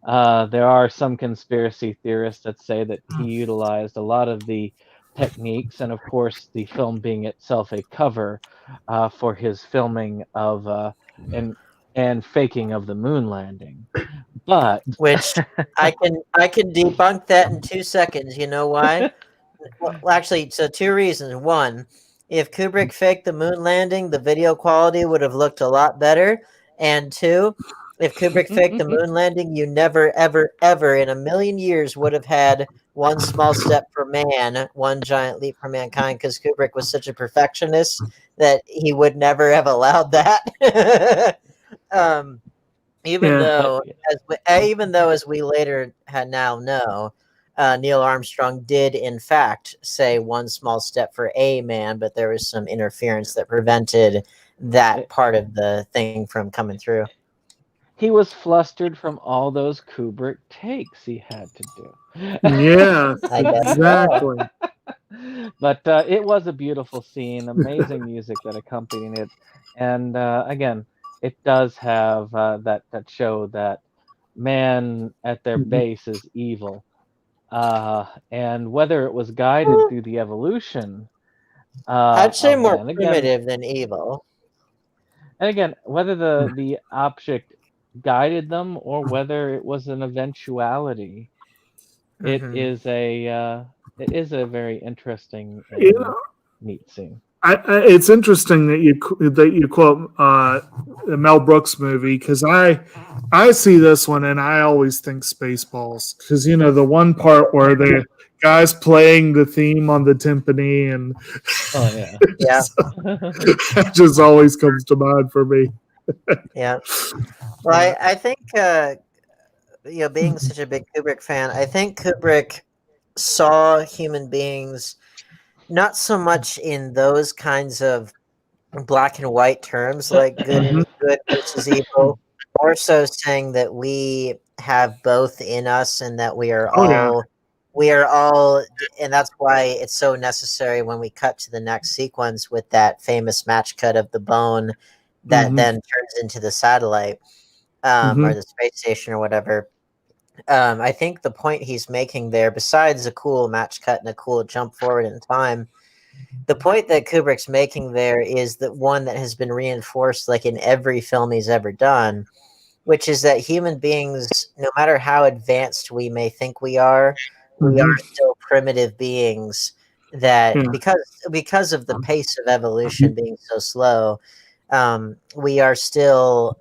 There are some conspiracy theorists that say that he utilized a lot of the techniques, and of course the film being itself a cover for his filming of and faking of the moon landing. But which I can debunk that in 2 seconds. You know why? Well, actually, so 2 reasons. One, if Kubrick faked the moon landing, the video quality would have looked a lot better. And 2, if Kubrick faked the moon landing, you never, ever, ever in a million years would have had one small step for man, one giant leap for mankind, because Kubrick was such a perfectionist that he would never have allowed that. Even though, as we later now know, Neil Armstrong did in fact say one small step for a man, but there was some interference that prevented that part of the thing from coming through. He was flustered from all those Kubrick takes he had to do. Yeah, exactly. But it was a beautiful scene, amazing music that accompanied it, and again, it does have that show that man at their base is evil, and whether it was guided through the evolution. I'd say more primitive than evil. And again, whether the object guided them or whether it was an eventuality, it is a very interesting and neat scene. It's interesting that you quote the Mel Brooks movie, because I see this one and I always think Spaceballs, because the one part where the guy's playing the theme on the timpani, and that just always comes to mind for me. Yeah. Well, I think being such a big Kubrick fan, I think Kubrick saw human beings not so much in those kinds of black and white terms, like good versus evil, more so saying that we have both in us and that we are all, and that's why it's so necessary when we cut to the next sequence with that famous match cut of the bone that then turns into the satellite or the space station or whatever. I think the point he's making there, besides a cool match cut and a cool jump forward in time, the point that Kubrick's making there is that one that has been reinforced like in every film he's ever done, which is that human beings, no matter how advanced we may think we are still primitive beings that because of the pace of evolution being so slow, we are still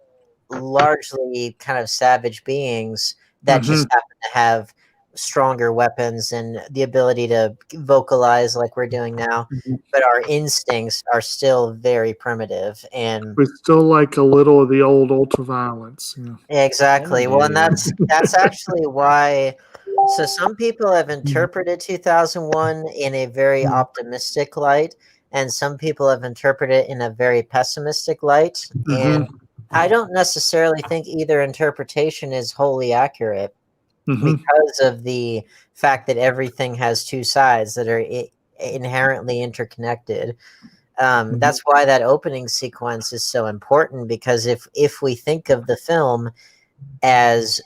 largely kind of savage beings that just happen to have stronger weapons and the ability to vocalize like we're doing now, but our instincts are still very primitive, and we still like a little of the old ultraviolence. Exactly. Well, and that's actually why. So some people have interpreted 2001 in a very optimistic light, and some people have interpreted it in a very pessimistic light. And I don't necessarily think either interpretation is wholly accurate because of the fact that everything has two sides that are inherently interconnected. That's why that opening sequence is so important, because if we think of the film as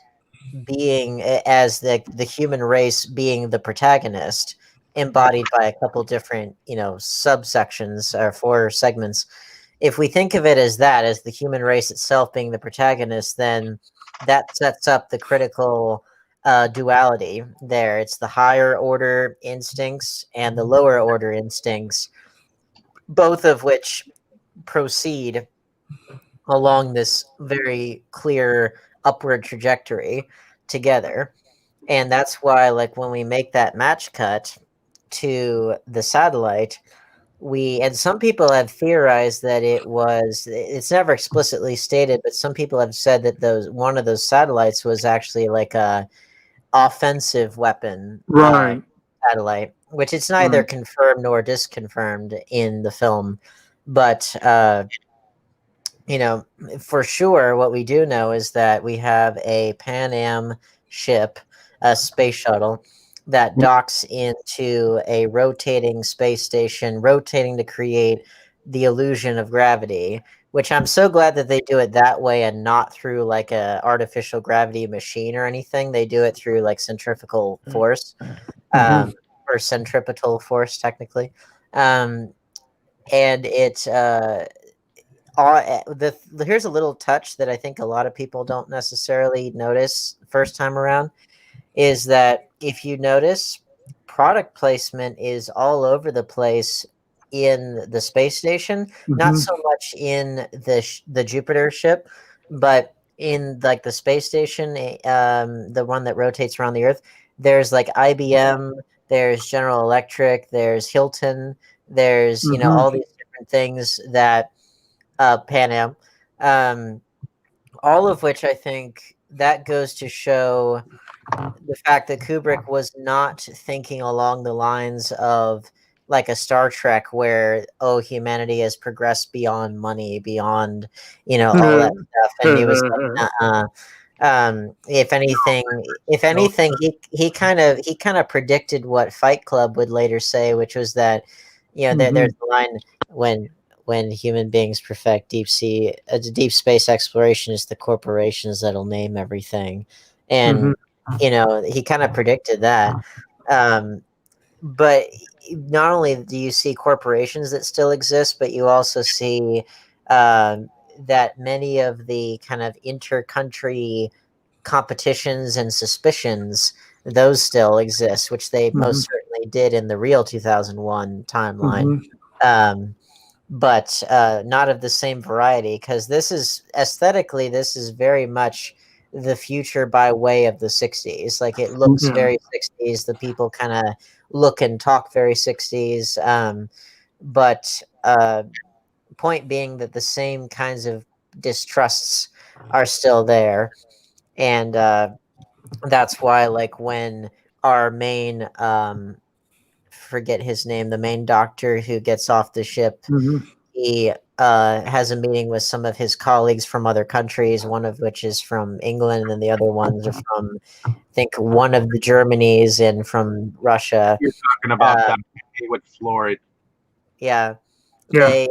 being the human race being the protagonist, embodied by a couple different subsections or 4 segments, if we think of it as that, as the human race itself being the protagonist, then that sets up the critical duality there. It's the higher order instincts and the lower order instincts, both of which proceed along this very clear upward trajectory together. And that's why, like, when we make that match cut to the satellite, and some people have theorized that it's never explicitly stated, but some people have said that one of those satellites was actually like a offensive weapon Right. satellite, which it's neither confirmed nor disconfirmed in the film. But for sure, what we do know is that we have a Pan Am ship, a space shuttle, that docks into a rotating space station, rotating to create the illusion of gravity, which I'm so glad that they do it that way and not through like a artificial gravity machine or anything. They do it through like centrifugal force, or centripetal force, technically. And it here's a little touch that I think a lot of people don't necessarily notice first time around, is that if you notice, product placement is all over the place in the space station, not so much in the Jupiter ship, but in like the space station, the one that rotates around the Earth. There's like IBM, there's General Electric, there's Hilton, there's all these different things that Pan Am, all of which I think that goes to show the fact that Kubrick was not thinking along the lines of like a Star Trek where, humanity has progressed beyond money, beyond, all that stuff. And he was like, if anything, he kind of predicted what Fight Club would later say, which was that, there's the line when human beings perfect deep space exploration, is the corporations that'll name everything. And he kind of predicted that. But not only do you see corporations that still exist, but you also see that many of the kind of inter-country competitions and suspicions, those still exist, which they most certainly did in the real 2001 timeline. But not of the same variety, because this is very much the future by way of the 60s. Like, it looks very 60s. The people kind of look and talk very 60s. But point being that the same kinds of distrusts are still there. And that's why, like, when our main, forget his name, the main doctor who gets off the ship, he has a meeting with some of his colleagues from other countries, one of which is from England, and then the other ones are from, I think, one of the Germanys and from Russia. You're talking about that with Floyd. Yeah. They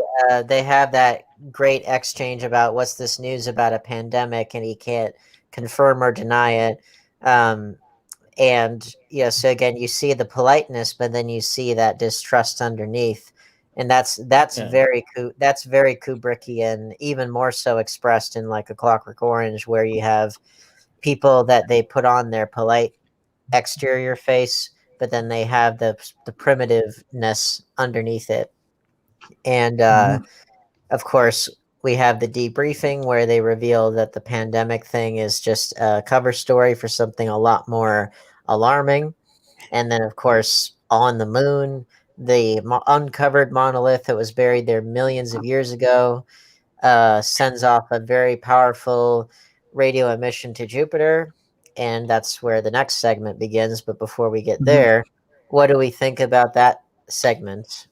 have that great exchange about what's this news about a pandemic, and he can't confirm or deny it. And so again, you see the politeness, but then you see that distrust underneath. And that's very Kubrickian, even more so expressed in like A Clockwork Orange, where you have people that they put on their polite exterior face, but then they have the primitiveness underneath it. And of course, we have the debriefing where they reveal that the pandemic thing is just a cover story for something a lot more alarming. And then, of course, on the moon, the uncovered monolith that was buried there millions of years ago sends off a very powerful radio emission to Jupiter. And that's where the next segment begins. But before we get there, what do we think about that segment?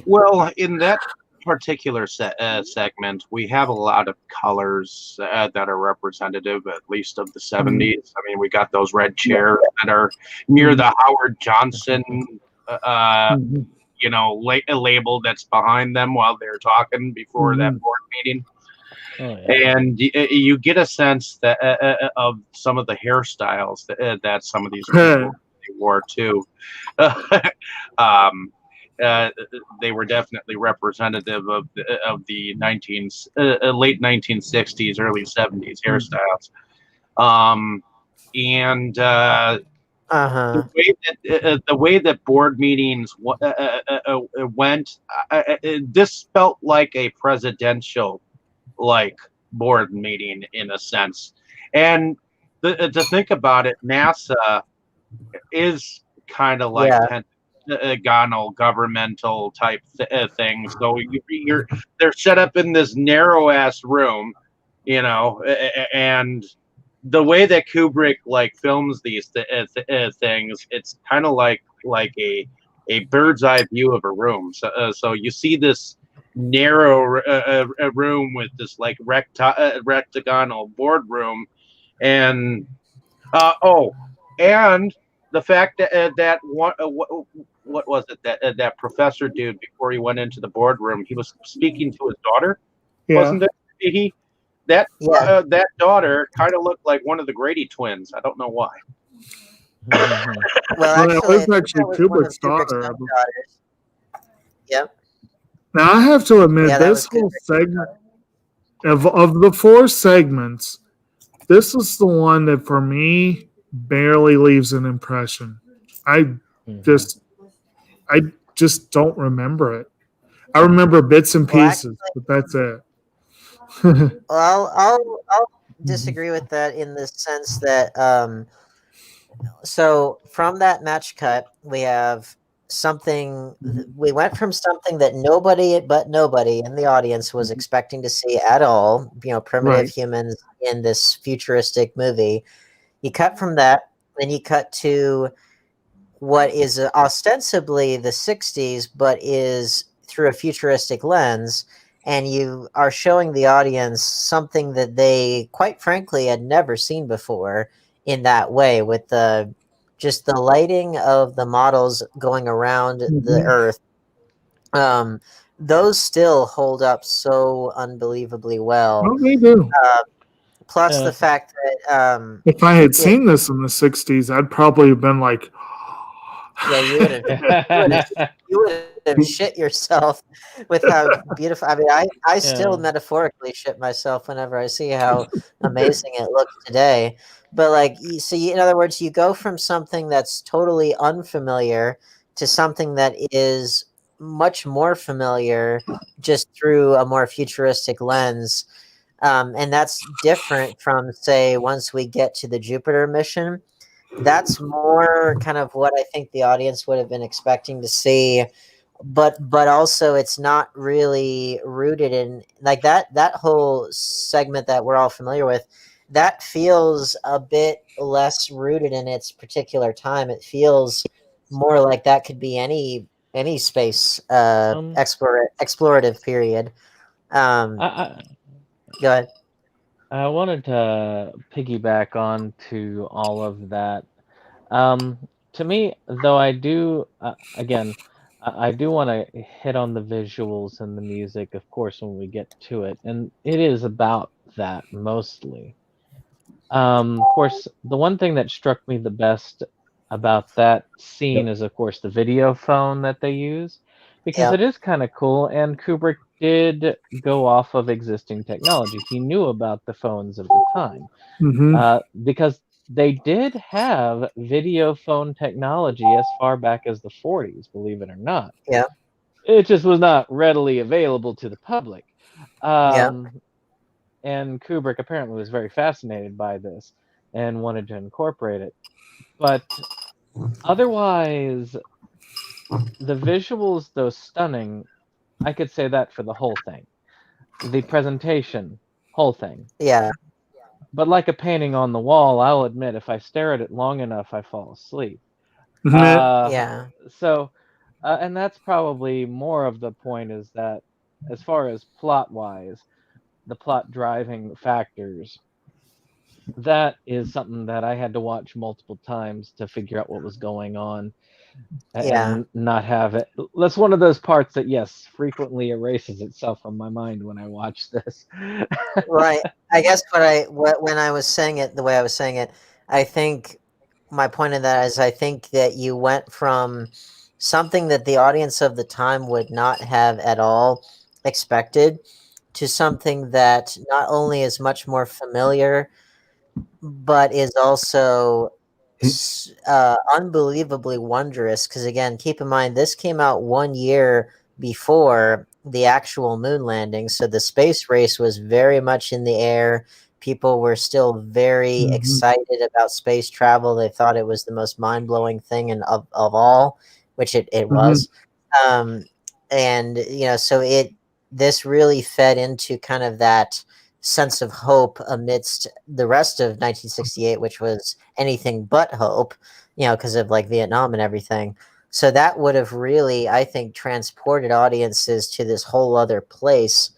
Well, in that particular segment, we have a lot of colors that are representative, at least of the 70s. I mean, we got those red chairs that are near the Howard Johnson, label that's behind them while they're talking before that board meeting. And you get a sense that of some of the hairstyles that some of these people wore too. they were definitely representative of the late 1960s, early 70s hairstyles. And the way that board meetings went, this felt like a presidential board meeting in a sense. And to think about it, NASA is kind of like pentagonal governmental type thing. So they're set up in this narrow ass room, and the way that Kubrick films these things, it's kind of like a bird's eye view of a room. So you see this narrow room with this rectagonal boardroom, and and the fact that what was it that professor dude, before he went into the boardroom, he was speaking to his daughter, wasn't it? That daughter kind of looked like one of the Grady twins. I don't know why. Well, it was actually Kubrick's daughter. Yep. Now I have to admit, this whole segment of the 4 segments, this is the one that for me barely leaves an impression. I just don't remember it. I remember bits and pieces, but that's it. Well, I'll disagree with that in the sense that so from that match cut, we have something. We went from something that nobody in the audience was expecting to see at all. Primitive humans in this futuristic movie. You cut from that, then you cut to what is ostensibly the 60s, but is through a futuristic lens. And you are showing the audience something that they, quite frankly, had never seen before in that way, with just the lighting of the models going around the Earth. Those still hold up so unbelievably well. Oh, they do. Plus the fact that if I had seen this in the 60s, I'd probably have been like, yeah, you would have shit yourself with how beautiful. I mean, I still metaphorically shit myself whenever I see how amazing it looks today. But in other words, you go from something that's totally unfamiliar to something that is much more familiar, just through a more futuristic lens. And that's different from, say, once we get to the Jupiter mission. That's more kind of what I think the audience would have been expecting to see, but also it's not really rooted in that whole segment that we're all familiar with. That feels a bit less rooted in its particular time. It feels more like that could be any space explorative period. Go ahead. I wanted to piggyback on to all of that. To me, though, I do I do want to hit on the visuals and the music, of course, when we get to it, and it is about that mostly. Of course, the one thing that struck me the best about that scene is, of course, the video phone that they use, because it is kind of cool, and Kubrick did go off of existing technology. He knew about the phones of the time, because they did have video phone technology as far back as the 40s, believe it or not. Yeah. It just was not readily available to the public. And Kubrick apparently was very fascinated by this and wanted to incorporate it. But otherwise, the visuals, though stunning, I could say that for the whole thing. The presentation, whole thing. Yeah. But like a painting on the wall, I'll admit, if I stare at it long enough, I fall asleep. So, and that's probably more of the point, is that as far as plot-wise, the plot driving factors, that is something that I had to watch multiple times to figure out what was going on and not have it. That's one of those parts that, yes, frequently erases itself from my mind when I watch this. Right. I guess when I was saying it the way I was saying it, I think my point in that is I think that you went from something that the audience of the time would not have at all expected, to something that not only is much more familiar, but is also unbelievably wondrous. Because again, keep in mind, this came out 1 year before the actual moon landing, so the space race was very much in the air. People were still very excited about space travel. They thought it was the most mind-blowing thing of all, which it was. And so this really fed into kind of that sense of hope amidst the rest of 1968, which was anything but hope, because of like Vietnam and everything. So that would have really, I think, transported audiences to this whole other place,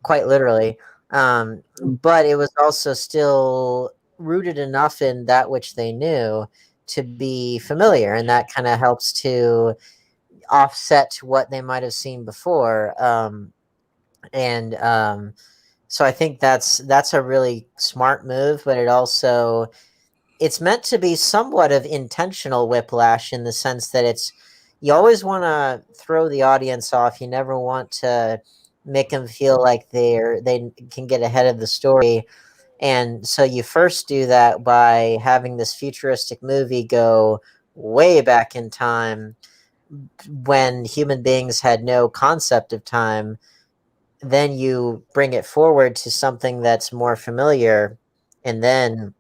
quite literally. But it was also still rooted enough in that which they knew to be familiar, and that kind of helps to offset what they might have seen before. So I think that's a really smart move, but it's meant to be somewhat of intentional whiplash, in the sense that you always want to throw the audience off. You never want to make them feel like they can get ahead of the story. And so you first do that by having this futuristic movie go way back in time, when human beings had no concept of time. Then you bring it forward to something that's more familiar, and then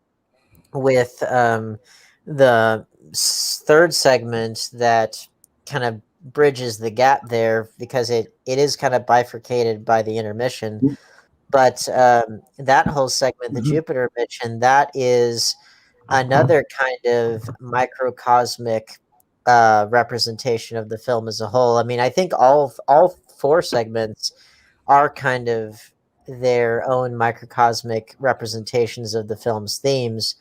with the third segment that kind of bridges the gap there, because it is kind of bifurcated by the intermission. But that whole segment, the Jupiter mission, that is another kind of microcosmic representation of the film as a whole. I mean, I think all four segments are kind of their own microcosmic representations of the film's themes,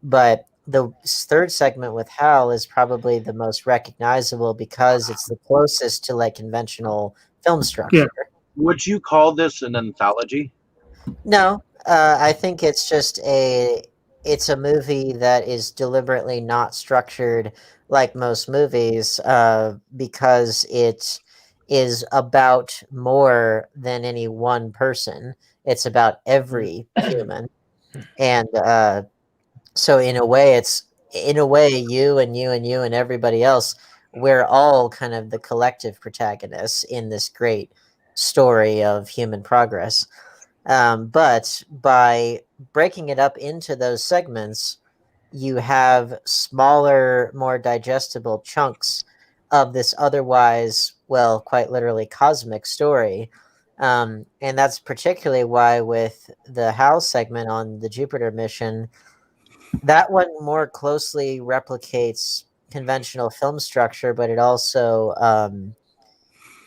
but the third segment with Hal is probably the most recognizable because it's the closest to like conventional film structure. Yeah. Would you call this an anthology? No, I think it's just it's a movie that is deliberately not structured like most movies, because it is about more than any one person. It's about every human, and so in a way, you and you and you and everybody else, we're all kind of the collective protagonists in this great story of human progress. But by breaking it up into those segments, you have smaller, more digestible chunks of this otherwise, well, quite literally cosmic story. And that's particularly why with the Hal segment on the Jupiter mission, that one more closely replicates conventional film structure, but it also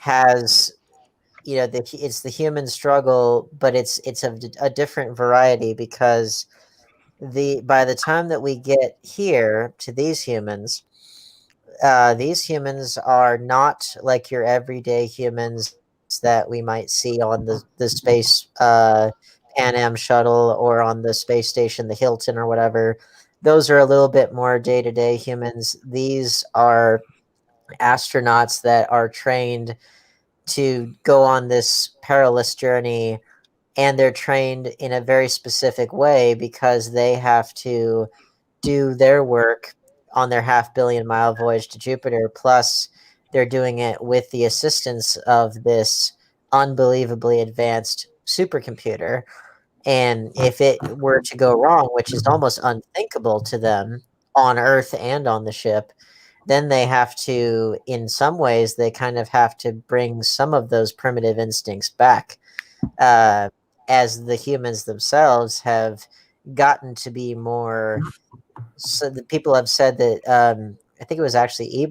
has, it's the human struggle, but it's a different variety, because by the time that we get here to these humans are not like your everyday humans that we might see on the space Pan Am shuttle, or on the space station, the Hilton or whatever. Those are a little bit more day-to-day humans. These are astronauts that are trained to go on this perilous journey, and they're trained in a very specific way because they have to do their work on their 500,000,000-mile voyage to Jupiter. Plus, they're doing it with the assistance of this unbelievably advanced supercomputer. And if it were to go wrong, which is almost unthinkable to them on Earth and on the ship, then they have to, in some ways, they kind of have to bring some of those primitive instincts back, as the humans themselves have gotten to be more. So the people have said that, I think it was actually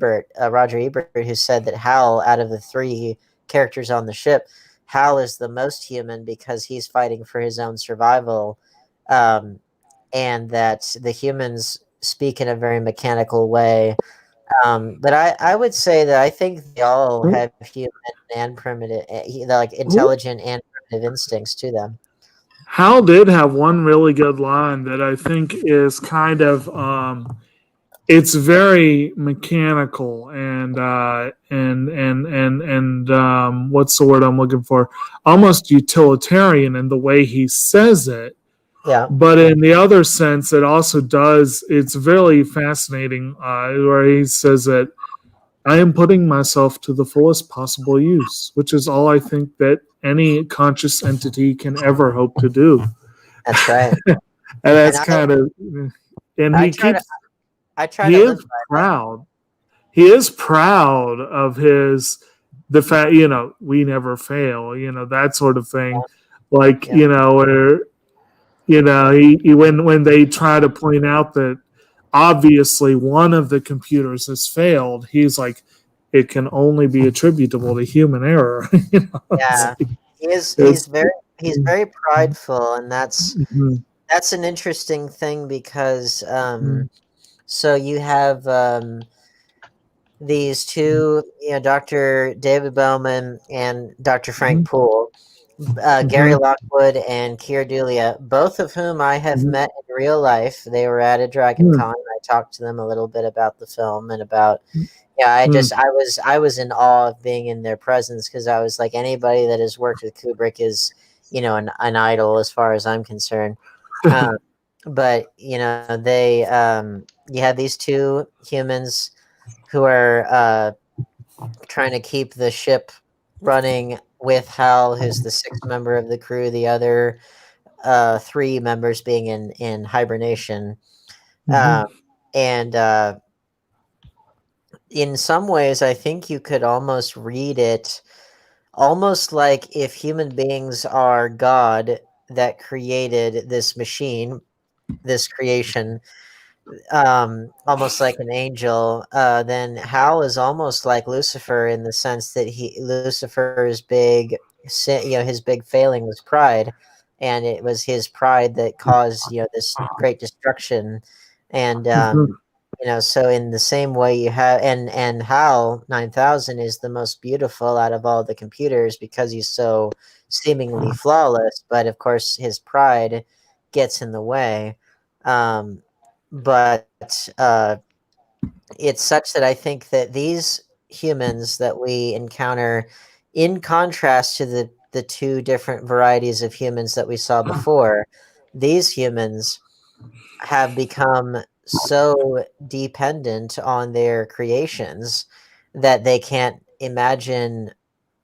Roger Ebert, who said that Hal, out of the three characters on the ship, Hal is the most human because he's fighting for his own survival, and that the humans speak in a very mechanical way. But I would say that I think they all have human and primitive, like intelligent and primitive instincts to them. Hal did have one really good line that I think is kind of it's very mechanical and what's the word I'm looking for? Almost utilitarian in the way he says it. Yeah. But in the other sense, it also does. It's really fascinating where he says that I am putting myself to the fullest possible use, which is all I think that any conscious entity can ever hope to do. That's right. And that's And kind of, and I he try keeps, I try he to is live by proud. He is proud of the fact, we never fail, that sort of thing. Like, Yeah. where, he when they try to point out that obviously one of the computers has failed, he's like, it can only be attributable to human error. Yeah. He's It's, very prideful, and that's Mhm. an interesting thing because Mhm. so you have these two, Dr. David Bowman and Dr. Frank Mhm. Poole, Gary Mhm. Lockwood and Keir Dullea, both of whom I have Mhm. met in real life. They were at a Dragon Mhm. Con. I talked to them a little bit about the film and about Mhm. I was in awe of being in their presence because I was like, anybody that has worked with Kubrick is, an idol as far as I'm concerned. Um, but they you have these two humans who are trying to keep the ship running with Hal, who's the sixth member of the crew, the other three members being in hibernation. Mhm. And in some ways, I think you could almost read it almost like if human beings are God that created this machine, this creation, almost like an angel, then Hal is almost like Lucifer in the sense that Lucifer's big sin, his big failing was pride, and it was his pride that caused this great destruction, and Mhm. so in the same way you have and Hal 9000 is the most beautiful out of all the computers because he's so seemingly flawless, but of course his pride gets in the way. Um, but it's such that I think that these humans that we encounter, in contrast to the two different varieties of humans that we saw before, these humans have become so dependent on their creations that they can't imagine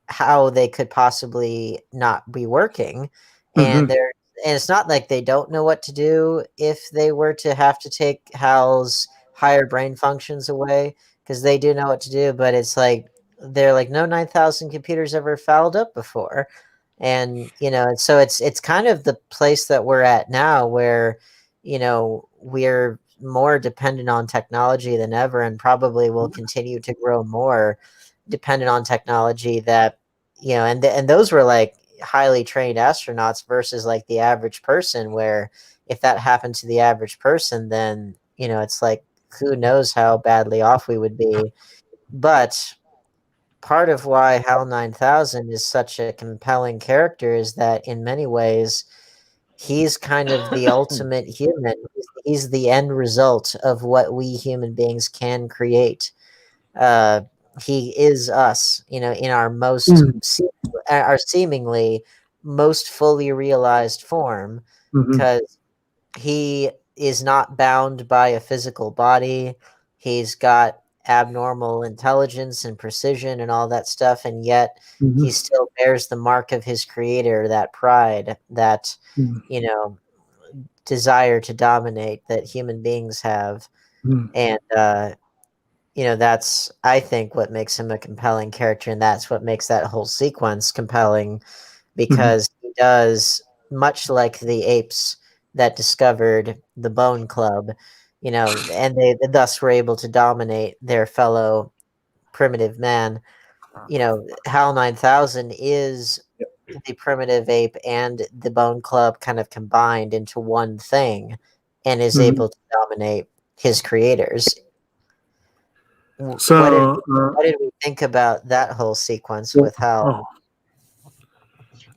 how they could possibly not be working, and Mhm. it's not like they don't know what to do if they were to have to take Hal's higher brain functions away, because they do know what to do, but it's like they're like, no 9000 computers ever fouled up before. And so it's kind of the place that we're at now where we're more dependent on technology than ever, and probably will continue to grow more dependent on technology. That and those were like highly trained astronauts versus like the average person, where if that happened to the average person, then it's like, who knows how badly off we would be. But part of why Hal 9000 is such a compelling character is that in many ways he's kind of the ultimate human. He's the end result of what we human beings can create. uh, he is us, in our Mhm. our seemingly most fully realized form, Mhm. because he is not bound by a physical body. He's got abnormal intelligence and precision and all that stuff, and yet he Mhm. still bears the mark of his creator, that pride, that Mhm. you know desire to dominate that human beings have. Mhm. And that's, I think, what makes him a compelling character, and that's what makes that whole sequence compelling, Mhm. because he does, much like the apes that discovered the Bone Club, and they thus were able to dominate their fellow primitive man. Hal 9000 is the primitive ape and the Bone Club kind of combined into one thing, and is Mhm. able to dominate his creators. What did So, what did we think about that whole sequence well, with Hal?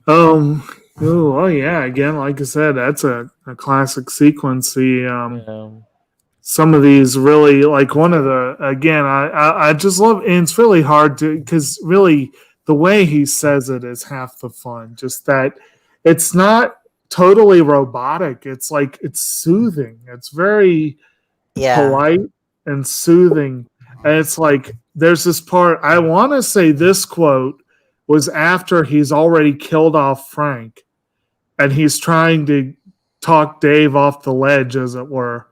oh, um, oh yeah. Again, like I said, that's a classic sequence. The Yeah. some of these really, like one of the, again, I just love, and it's really hard to, because really the way he says it is half the fun. Just that it's not totally robotic. It's like, it's soothing. It's very polite and soothing. And it's like, there's this part, I want to say this quote was after he's already killed off Frank and he's trying to talk Dave off the ledge, as it were.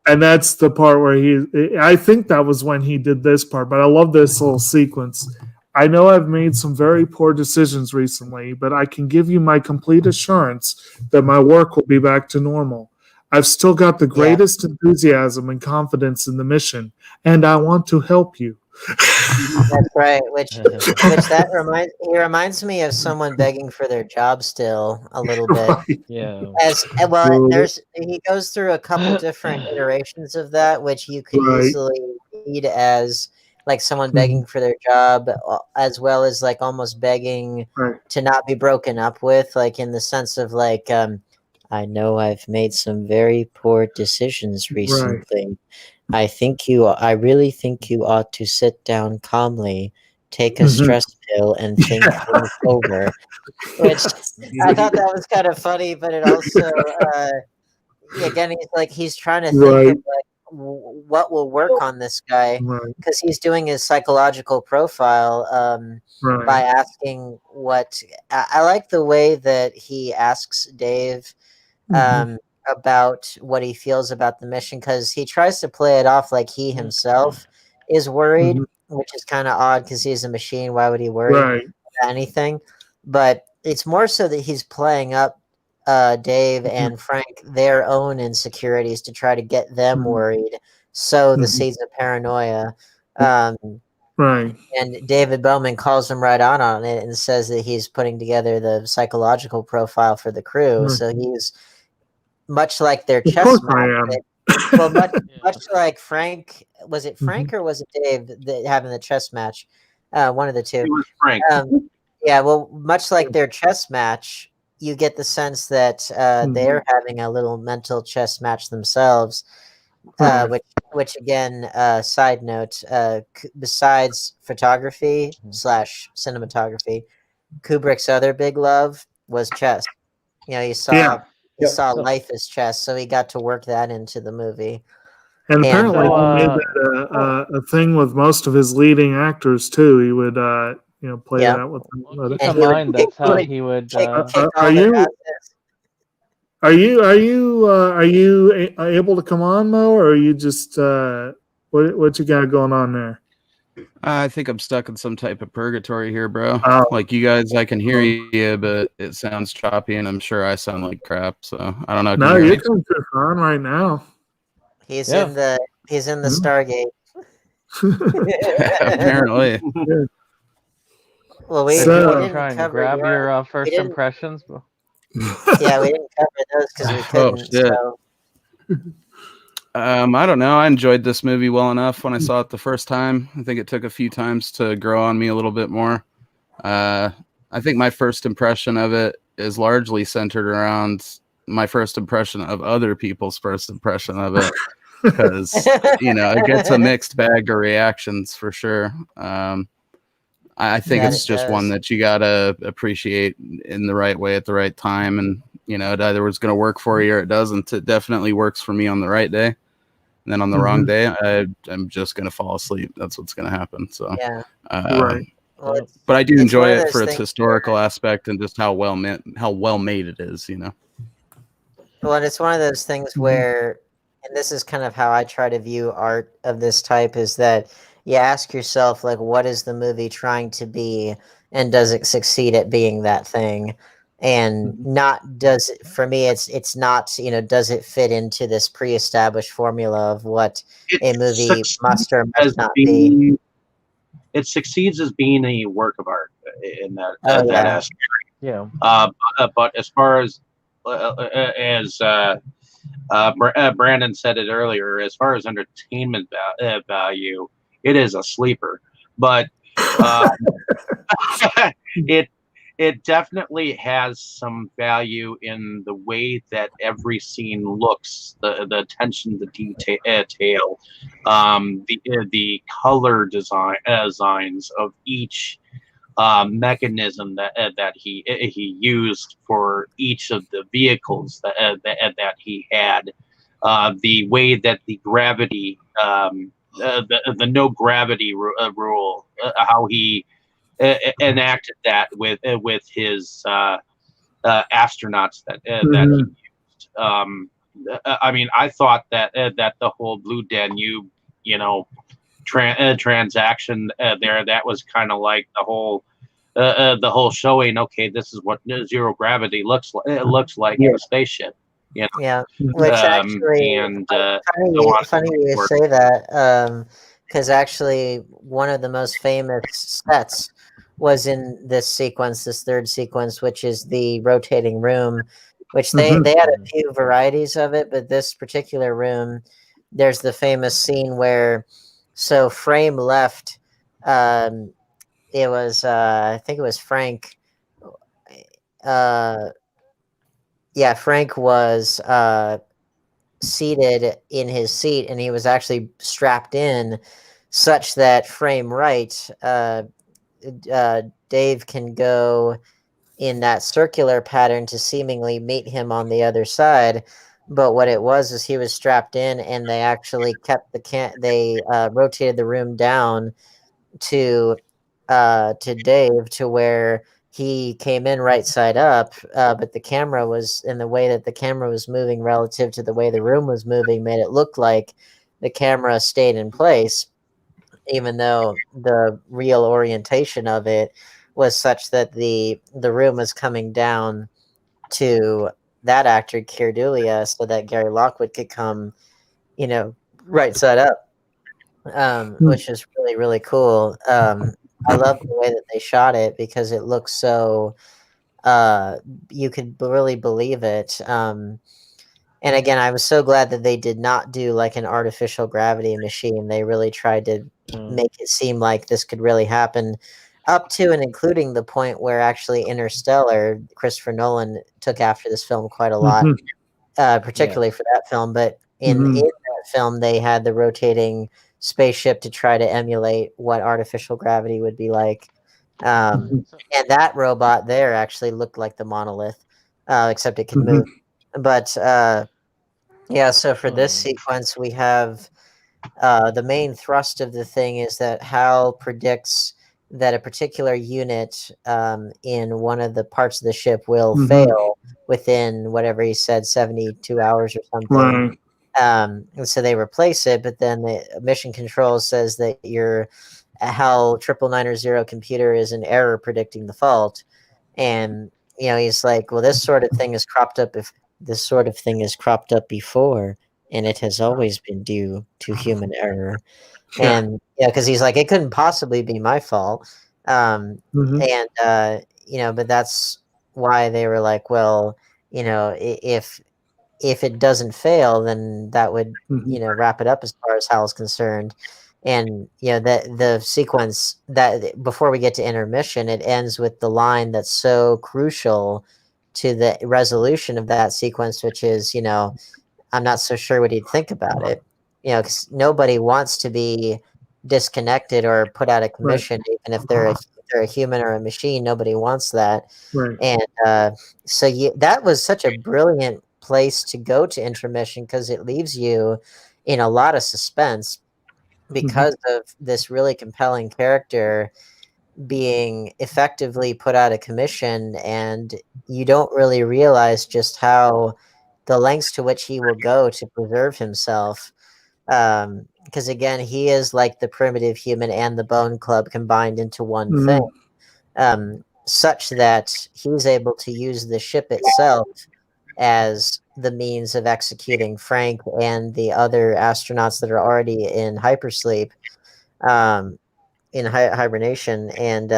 And that's the part where I think that was when he did this part, but I love this little sequence. I know I've made some very poor decisions recently, but I can give you my complete assurance that my work will be back to normal. I've still got the greatest enthusiasm and confidence in the mission, and I want to help you. That's right. Which that reminds me of someone begging for their job still a little bit. Right. Yeah. He goes through a couple different iterations of that, which you could easily read as like someone begging for their job, as well as like almost begging to not be broken up with, like in the sense of like, I know I've made some very poor decisions recently. I really think you ought to sit down calmly, take a stress pill, and think things over. Which I thought that was kind of funny, but it also, again, he's trying to think of like what will work on this guy, because he's doing his psychological profile by asking what. I like the way that he asks Dave about what he feels about the mission, because he tries to play it off like he himself is worried, which is kind of odd because he's a machine. Why would he worry about anything? But it's more so that he's playing up Dave and Frank, their own insecurities, to try to get them worried. So the seeds of paranoia. And David Bowman calls him right on it and says that he's putting together the psychological profile for the crew. So he's much like their chess match. Well, much like Frank. Was it Frank or was it Dave having the chess match? One of the two. It was Frank. Yeah, well, much like their chess match, you get the sense that they're having a little mental chess match themselves. Which again, side note, besides photography / cinematography, Kubrick's other big love was chess. You know, you saw life as chess, so he got to work that into the movie. And apparently, he made that a thing with most of his leading actors too. He would, play that with them. Well, keep in mind that's how he would. Are you able to come on, Mo, or are you just what you got going on there? I think I'm stuck in some type of purgatory here, bro. Like you guys, I can hear you, but it sounds choppy, and I'm sure I sound like crap. So I don't know. No, you're doing fine right now. He's in the Stargate. Apparently. Well, we didn't try and grab your first impressions. Yeah, we didn't cover those because we couldn't. So. I don't know. I enjoyed this movie well enough when I saw it the first time. I think it took a few times to grow on me a little bit more. I think my first impression of it is largely centered around my first impression of other people's first impression of it, because it gets a mixed bag of reactions for sure. I think it's just one that you gotta appreciate in the right way at the right time, and it either was going to work for you or it doesn't. It definitely works for me on the right day, and then on the wrong day, I'm just going to fall asleep. That's what's going to happen. So, Well, but I do enjoy it for its historical aspect and just how well made it is. Well, and it's one of those things where, and this is kind of how I try to view art of this type, is that you ask yourself, like, what is the movie trying to be, and does it succeed at being that thing? And for me, it's not, does it fit into this pre-established formula of what a movie must or must not be? It succeeds as being a work of art in that aspect. Yeah. But as far as Brandon said it earlier, as far as entertainment value, it is a sleeper. But it definitely has some value in the way that every scene looks, the attention to detail, the color designs of each mechanism that he used for each of the vehicles that he had, the way that the gravity, the no gravity rule, how he enacted that with his astronauts that he used. I mean, I thought that the whole Blue Danube, transaction that was kind of like the whole showing. Okay, this is what zero gravity looks like. It looks like in a spaceship. Yeah, which actually, and funny you say that, because actually one of the most famous sets was in this sequence, this third sequence, which is the rotating room, which they had a few varieties of it, but this particular room, there's the famous scene where, so frame left, it was I think it was Frank. Yeah, Frank was seated in his seat, and he was actually strapped in, such that frame right, Dave can go in that circular pattern to seemingly meet him on the other side. But what it was is he was strapped in, and they actually kept they rotated the room down to Dave to where he came in right side up, but the camera was in the way that the camera was moving relative to the way the room was moving made it look like the camera stayed in place, even though the real orientation of it was such that the room was coming down to that actor Kirdulia so that Gary Lockwood could come, right side up, which is really, really cool. I love the way that they shot it because it looks so you could really believe it. And again, I was so glad that they did not do like an artificial gravity machine. They really tried to make it seem like this could really happen, up to and including the point where actually Interstellar, Christopher Nolan took after this film quite a lot, particularly for that film. But in that film, they had the rotating spaceship to try to emulate what artificial gravity would be like. And that robot there actually looked like the monolith, except it could move. But yeah, so for this sequence, we have the main thrust of the thing is that Hal predicts that a particular unit in one of the parts of the ship will fail within whatever he said, 72 hours or something. And so they replace it, but then the mission control says that your HAL 999 computer is in error predicting the fault. And, he's like, well, this sort of thing is cropped up before, and it has always been due to human error. And because he's like, it couldn't possibly be my fault. And, but that's why they were like, well, if it doesn't fail, then that would, wrap it up as far as Hal is concerned. And, the sequence that before we get to intermission, it ends with the line that's so crucial to the resolution of that sequence, which is, I'm not so sure what he'd think about it, because nobody wants to be disconnected or put out of commission, even if they're a human or a machine. Nobody wants that. And so that was such a brilliant place to go to intermission, because it leaves you in a lot of suspense because of this really compelling character being effectively put out of commission, and you don't really realize just how the lengths to which he will go to preserve himself, because again, he is like the primitive human and the Bone Club combined into one thing, such that he's able to use the ship itself as the means of executing Frank and the other astronauts that are already in hypersleep, in hibernation. And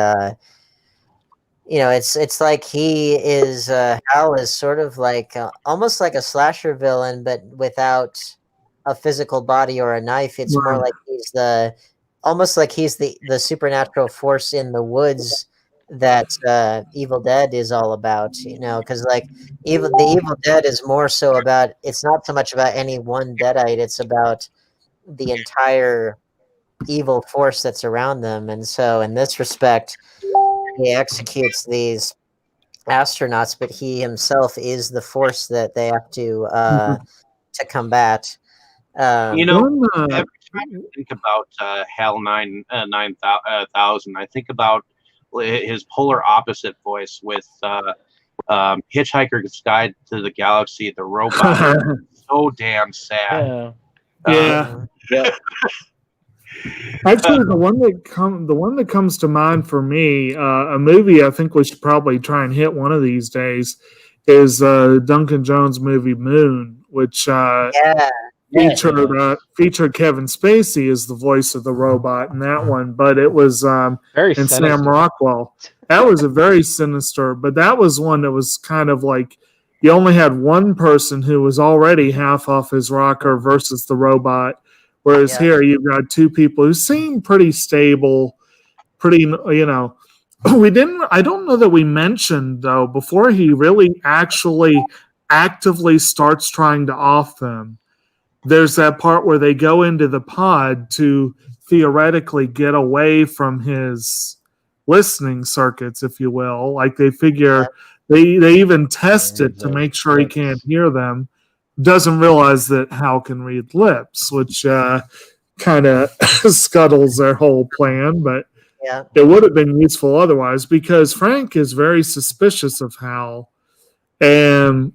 it's like he is Hal is sort of like almost like a slasher villain, but without a physical body or a knife. It's more like he's almost like he's the supernatural force in the woods that Evil Dead is all about, because like the Evil Dead is more so about, it's not so much about any one deadite, it's about the entire evil force that's around them. And so in this respect, he executes these astronauts, but he himself is the force that they have to combat. Every time I think about HAL 9000, I think about his polar opposite voice with Hitchhiker's Guide to the Galaxy, the robot. So damn sad. Yeah. Actually, the one that comes to mind for me, a movie I think we should probably try and hit one of these days, is Duncan Jones' movie Moon, which featured Kevin Spacey as the voice of the robot in that one, but it was and Sam Rockwell. That was a very sinister, but that was one that was kind of like you only had one person who was already half off his rocker versus the robot. Whereas here you've got two people who seem pretty stable, pretty, I don't know that we mentioned though, before he really actually actively starts trying to off them, there's that part where they go into the pod to theoretically get away from his listening circuits, if you will. Like they figure they even test it to make sure he can't hear them. Doesn't realize that Hal can read lips, which kind of scuttles their whole plan, but it would have been useful otherwise, because Frank is very suspicious of Hal. And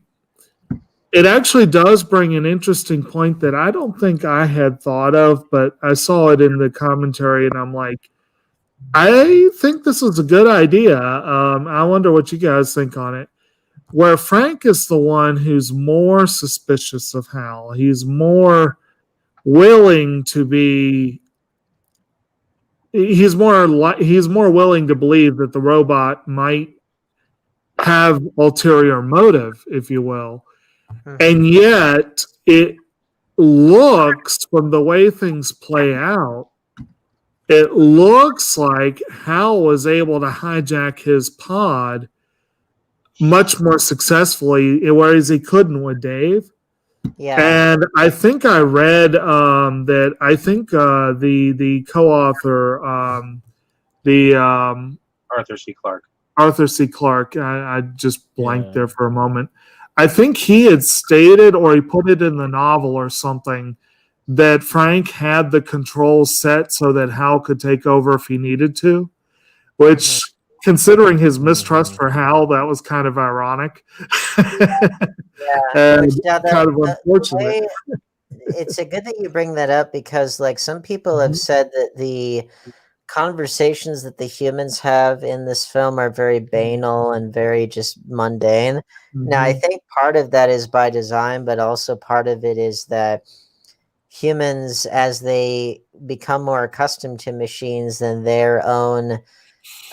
it actually does bring an interesting point that I don't think I had thought of, but I saw it in the commentary and I'm like, I think this is a good idea. I wonder what you guys think on it. Where Frank is the one who's more suspicious of Hal. He's more willing to be. He's more willing to believe that the robot might have ulterior motive, if you will, and yet it looks, from the way things play out, it looks like Hal was able to hijack his pod much more successfully, whereas he couldn't with Dave. Yeah. And I think I read that I think the co-author, Arthur C. Clarke, I just blanked there for a moment. I think he had stated, or he put it in the novel or something, that Frank had the controls set so that Hal could take over if he needed to, which... Considering his mistrust for Hal, that was kind of ironic. And kind of unfortunate. It's a good that you bring that up, because like some people have said that the conversations that the humans have in this film are very banal and very just mundane. Now, I think part of that is by design, but also part of it is that humans, as they become more accustomed to machines, then their own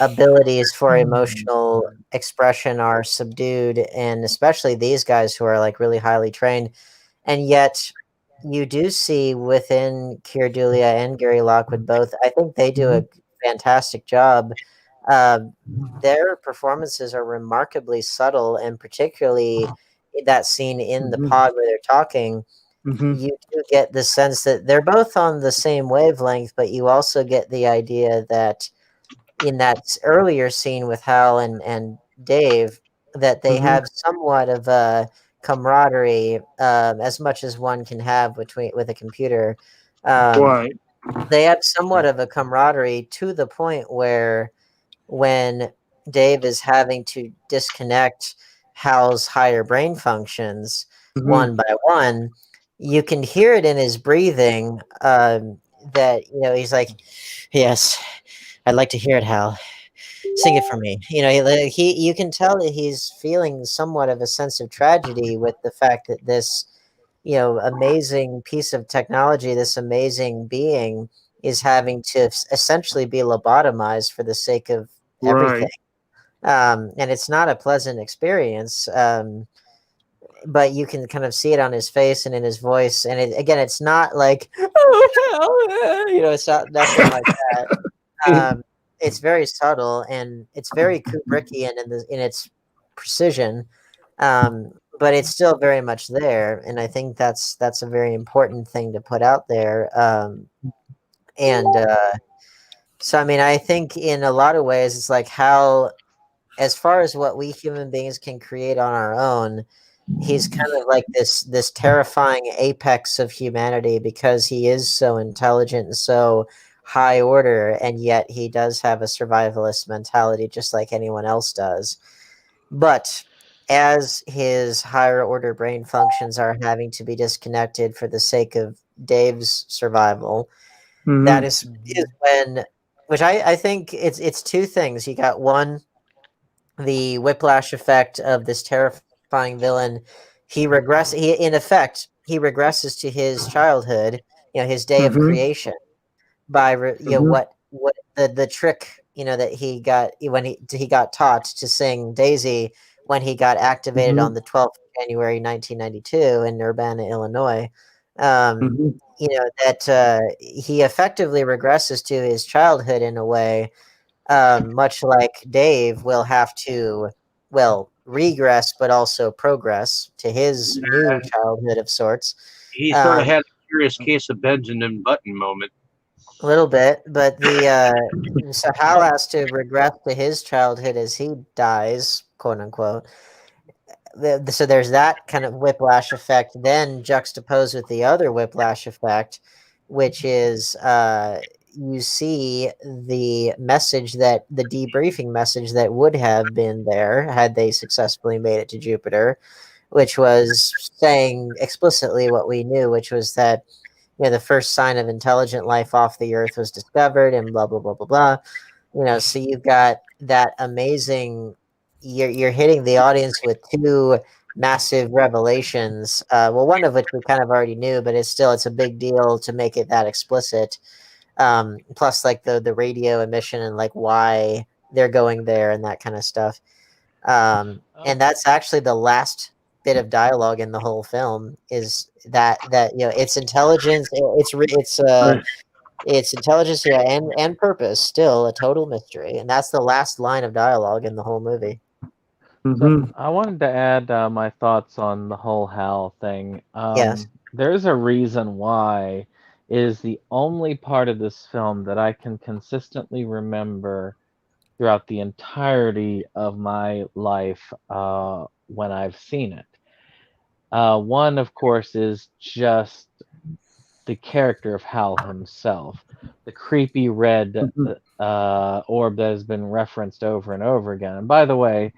abilities for emotional expression are subdued, and especially these guys who are like really highly trained. And yet you do see within Keir Dullea and Gary Lockwood both, I think they do a fantastic job. Their performances are remarkably subtle, and particularly that scene in the pod where they're talking, you do get the sense that they're both on the same wavelength, but you also get the idea that in that earlier scene with Hal and Dave, that they have somewhat of a camaraderie, as much as one can have with a computer. Right. They have somewhat of a camaraderie to the point where when Dave is having to disconnect Hal's higher brain functions one by one, you can hear it in his breathing, that, he's like, yes, I'd like to hear it, Hal. Sing it for me. You can tell that he's feeling somewhat of a sense of tragedy with the fact that this, amazing piece of technology, this amazing being, is having to essentially be lobotomized for the sake of everything. Right. And it's not a pleasant experience. But you can kind of see it on his face and in his voice. And it's not like, oh, hell, it's not nothing like that. it's very subtle and it's very Kubrickian in its precision, but it's still very much there, and I think that's a very important thing to put out there. And so, I mean, I think in a lot of ways, it's like how, as far as what we human beings can create on our own, he's kind of like this terrifying apex of humanity because he is so intelligent and so high order, and yet he does have a survivalist mentality just like anyone else does. But as his higher order brain functions are having to be disconnected for the sake of Dave's survival, that is when, which I think it's two things. You got one, the whiplash effect of this terrifying villain. He in effect he regresses to his childhood, his day of creation, by what the trick that he got when he got taught to sing Daisy when he got activated on the 12th of January 1992 in Urbana, Illinois. That he effectively regresses to his childhood in a way, much like Dave will have to, regress, but also progress to his new childhood of sorts. He sort of had a curious case of Benjamin Button moment. A little bit, but so Hal has to regress to his childhood as he dies, quote unquote. So there's that kind of whiplash effect, then juxtaposed with the other whiplash effect, which is you see the message, that the debriefing message that would have been there had they successfully made it to Jupiter, which was saying explicitly what we knew, which was that the first sign of intelligent life off the Earth was discovered, and blah blah blah blah blah. So you've got that amazing. You're hitting the audience with two massive revelations. One of which we kind of already knew, but it's a big deal to make it that explicit. Plus, like the radio emission and like why they're going there and that kind of stuff. And that's actually the last bit of dialogue in the whole film, is that its intelligence, its intelligence, and purpose still a total mystery, and that's the last line of dialogue in the whole movie. So I wanted to add my thoughts on the whole Hal thing. Yes. There's a reason why it is the only part of this film that I can consistently remember throughout the entirety of my life when I've seen it. One, of course, is just the character of Hal himself, the creepy red orb that has been referenced over and over again. And by the way,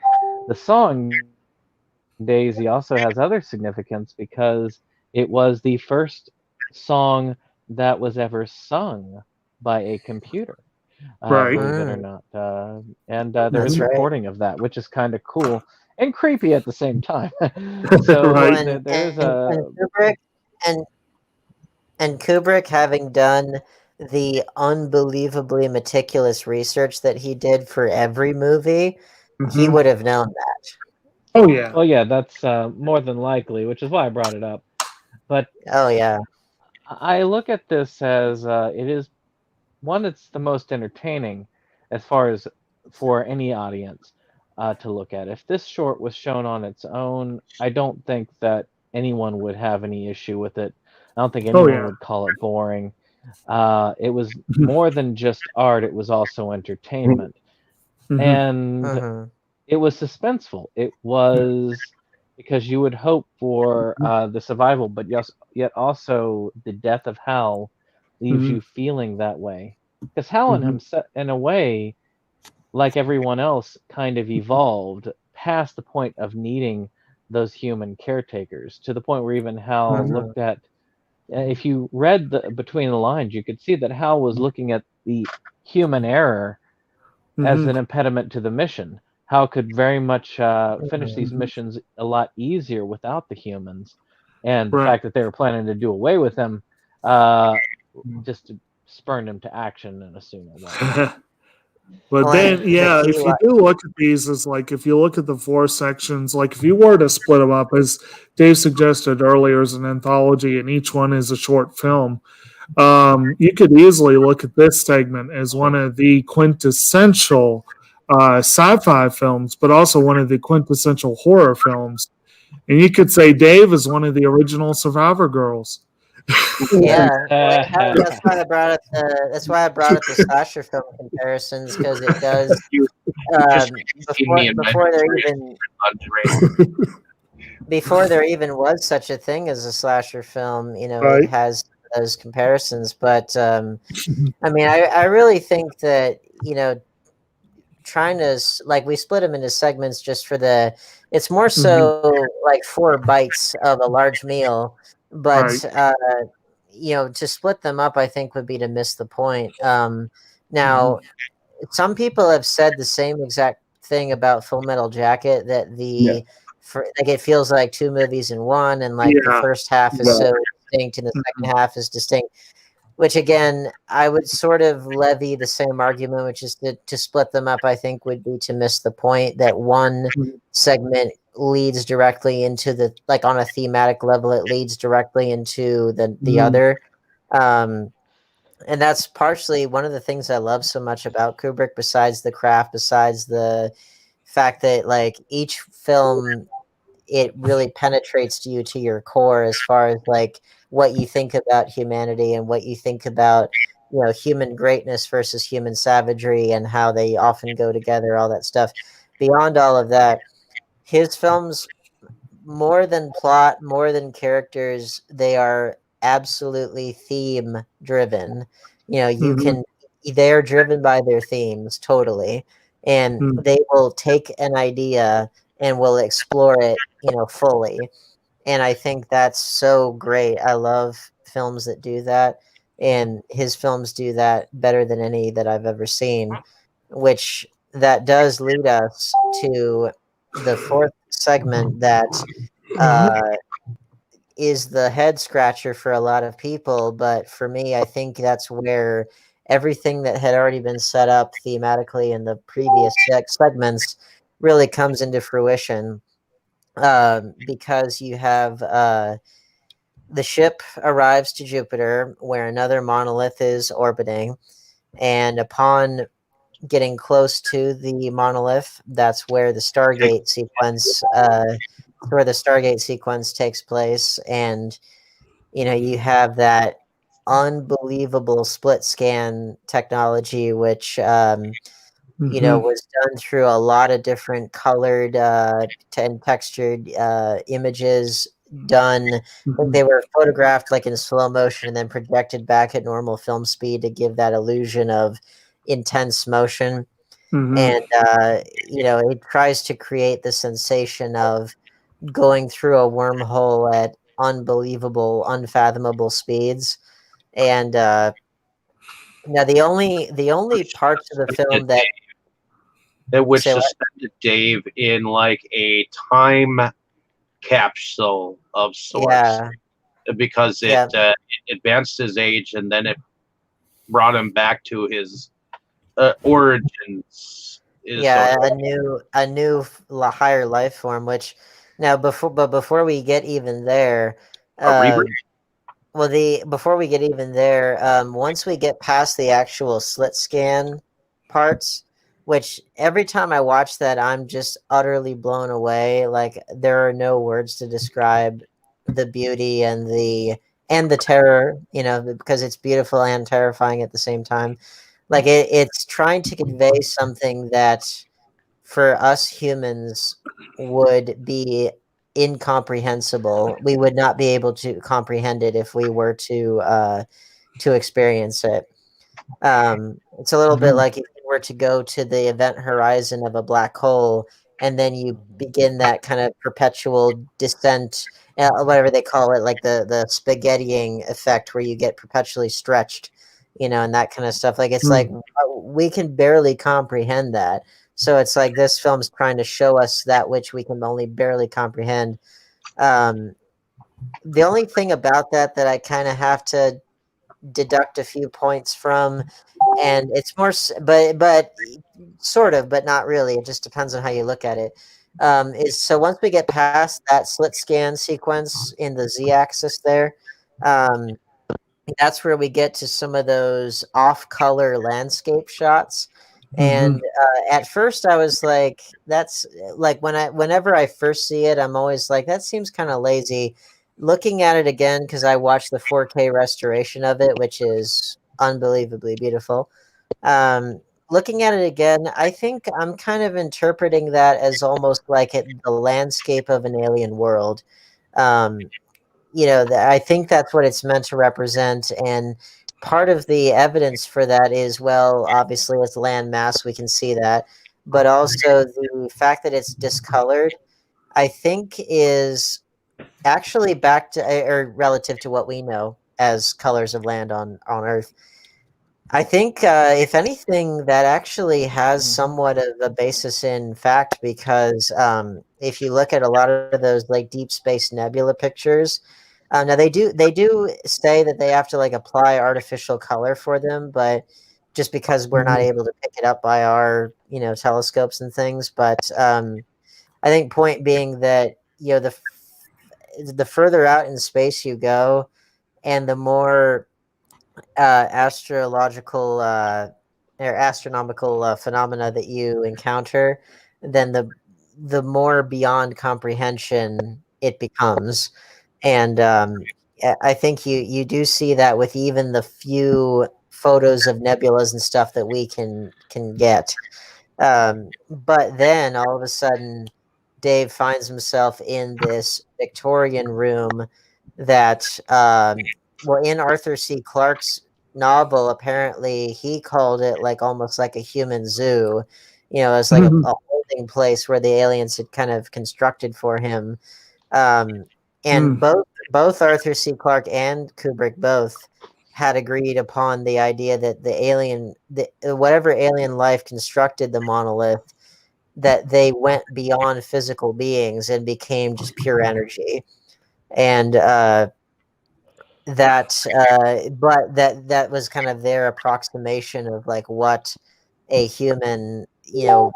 the song Daisy also has other significance because it was the first song that was ever sung by a computer, Right. believe it or not. And there's a recording of that, which is kind of cool and creepy at the same time. So Right. there's and Kubrick, having done the unbelievably meticulous research that he did for every movie, he would have known that. Oh yeah. Oh yeah, that's more than likely, which is why I brought it up. But oh yeah, I look at this as it is one that's the most entertaining as far as for any audience to look at. If this short was shown on its own, I don't think that anyone would have any issue with it. I don't think anyone would call it boring. It was more than just art, it was also entertainment. And it was suspenseful. It was because you would hope for the survival, but yet also the death of Hal leaves you feeling that way. Because Hal himself, in a way, like everyone else, kind of evolved past the point of needing those human caretakers, to the point where even Hal looked at, if you read between the lines, you could see that Hal was looking at the human error as an impediment to the mission. Hal could very much finish these missions a lot easier without the humans, and the fact that they were planning to do away with them just spurned him to action in a sooner way. But then, if you do look at these, as like if you look at the four sections, like if you were to split them up, as Dave suggested earlier, as an anthology, and each one is a short film, You could easily look at this segment as one of the quintessential sci-fi films, but also one of the quintessential horror films. And you could say Dave is one of the original Survivor girls. Yeah, that's why I brought up the slasher film comparisons, because it does before there even was such a thing as a slasher film. Right. It has those comparisons, but I mean, I really think that trying to we split them into segments just for it's more so like 4 bites of a large meal, but to split them up, I think would be to miss the point. Now, some people have said the same exact thing about Full Metal Jacket, that it feels like 2 movies in one, and the first half is so distinct and the second half is distinct. Which again, I would sort of levy the same argument, which is to split them up, I think would be to miss the point that one segment leads directly into on a thematic level, it leads directly into the other. And that's partially one of the things I love so much about Kubrick, besides the craft, besides the fact that each film, it really penetrates to you, to your core, as far as what you think about humanity and what you think about human greatness versus human savagery, and how they often go together, all that stuff. Beyond all of that, his films, more than plot, more than characters, they are absolutely theme driven. They're driven by their themes totally, and they will take an idea and will explore it fully. And I think that's so great. I love films that do that, and his films do that better than any that I've ever seen, which that does lead us to the 4th segment that is the head scratcher for a lot of people. But for me, I think that's where everything that had already been set up thematically in the previous segments really comes into fruition. Because you have the ship arrives to Jupiter, where another monolith is orbiting, and upon getting close to the monolith, that's where the Stargate sequence takes place. And you have that unbelievable split scan technology, which was done through a lot of different colored and textured images done. They were photographed in slow motion and then projected back at normal film speed to give that illusion of intense motion. And it tries to create the sensation of going through a wormhole at unbelievable, unfathomable speeds. And now the only parts of the film that would suspended Dave in a time capsule of sorts, because it advanced his age, and then it brought him back to his origins. A new higher life form. Which now before we get even there, before we get even there, once we get past the actual slit scan parts, which every time I watch that, I'm just utterly blown away. There are no words to describe the beauty and the terror, because it's beautiful and terrifying at the same time. It's trying to convey something that for us humans would be incomprehensible. We would not be able to comprehend it if we were to experience it. It's a little bit like if you were to go to the event horizon of a black hole, and then you begin that kind of perpetual descent, whatever they call it, the spaghettiing effect, where you get perpetually stretched, and that kind of stuff. It's we can barely comprehend that. So it's this film's trying to show us that which we can only barely comprehend. The only thing about that I kind of have to deduct a few points from, and it's more, but sort of, but not really. It just depends on how you look at it. Is so once we get past that slit scan sequence in the Z-axis there, that's where we get to some of those off-color landscape shots. And at first, I was like, "That's like whenever I first see it, I'm always like, that seems kind of lazy." Looking at it again because I watched the 4K restoration of it, which is unbelievably beautiful. Looking at it again, I think I'm kind of interpreting that as almost like the landscape of an alien world. Um, I think that's what it's meant to represent. And part of the evidence for that is, well, obviously, it's land mass, we can see that. But also the fact that it's discolored, I think, is actually back to or relative to what we know as colors of land on Earth. I think, if anything, that actually has somewhat of a basis in fact, because if you look at a lot of those like deep space nebula pictures, now they do say that they have to like apply artificial color for them, but just because we're not able to pick it up by our telescopes and things. But I think point being that the further out in space you go, and the more astrological or astronomical phenomena that you encounter, then the more beyond comprehension it becomes. And I think you do see that with even the few photos of nebulas and stuff that we can get. But then all of a sudden, Dave finds himself in this Victorian room that, well, in Arthur C. Clarke's novel, apparently he called it like almost like a human zoo. It's like a holding place where the aliens had kind of constructed for him. And both Arthur C. Clarke and Kubrick both had agreed upon the idea that whatever alien life constructed the monolith, that they went beyond physical beings and became just pure energy. And but that was kind of their approximation of like what a human, like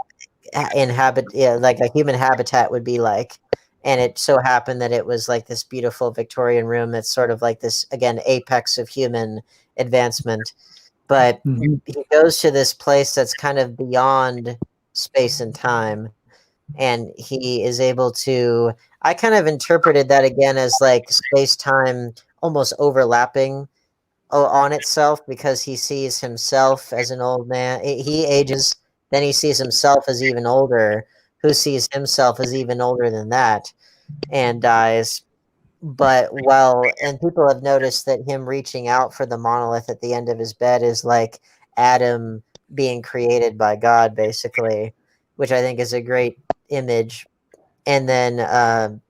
a human habitat would be like. And it so happened that it was like this beautiful Victorian room that's sort of like this, again, apex of human advancement. But he goes to this place that's kind of beyond space and time, and he is able to. I kind of interpreted that again as like space time almost overlapping on itself, because he sees himself as an old man. He ages, then he sees himself as even older, who sees himself as even older than that, and dies. And people have noticed that him reaching out for the monolith at the end of his bed is like Adam being created by God, basically, which I think is a great image. And then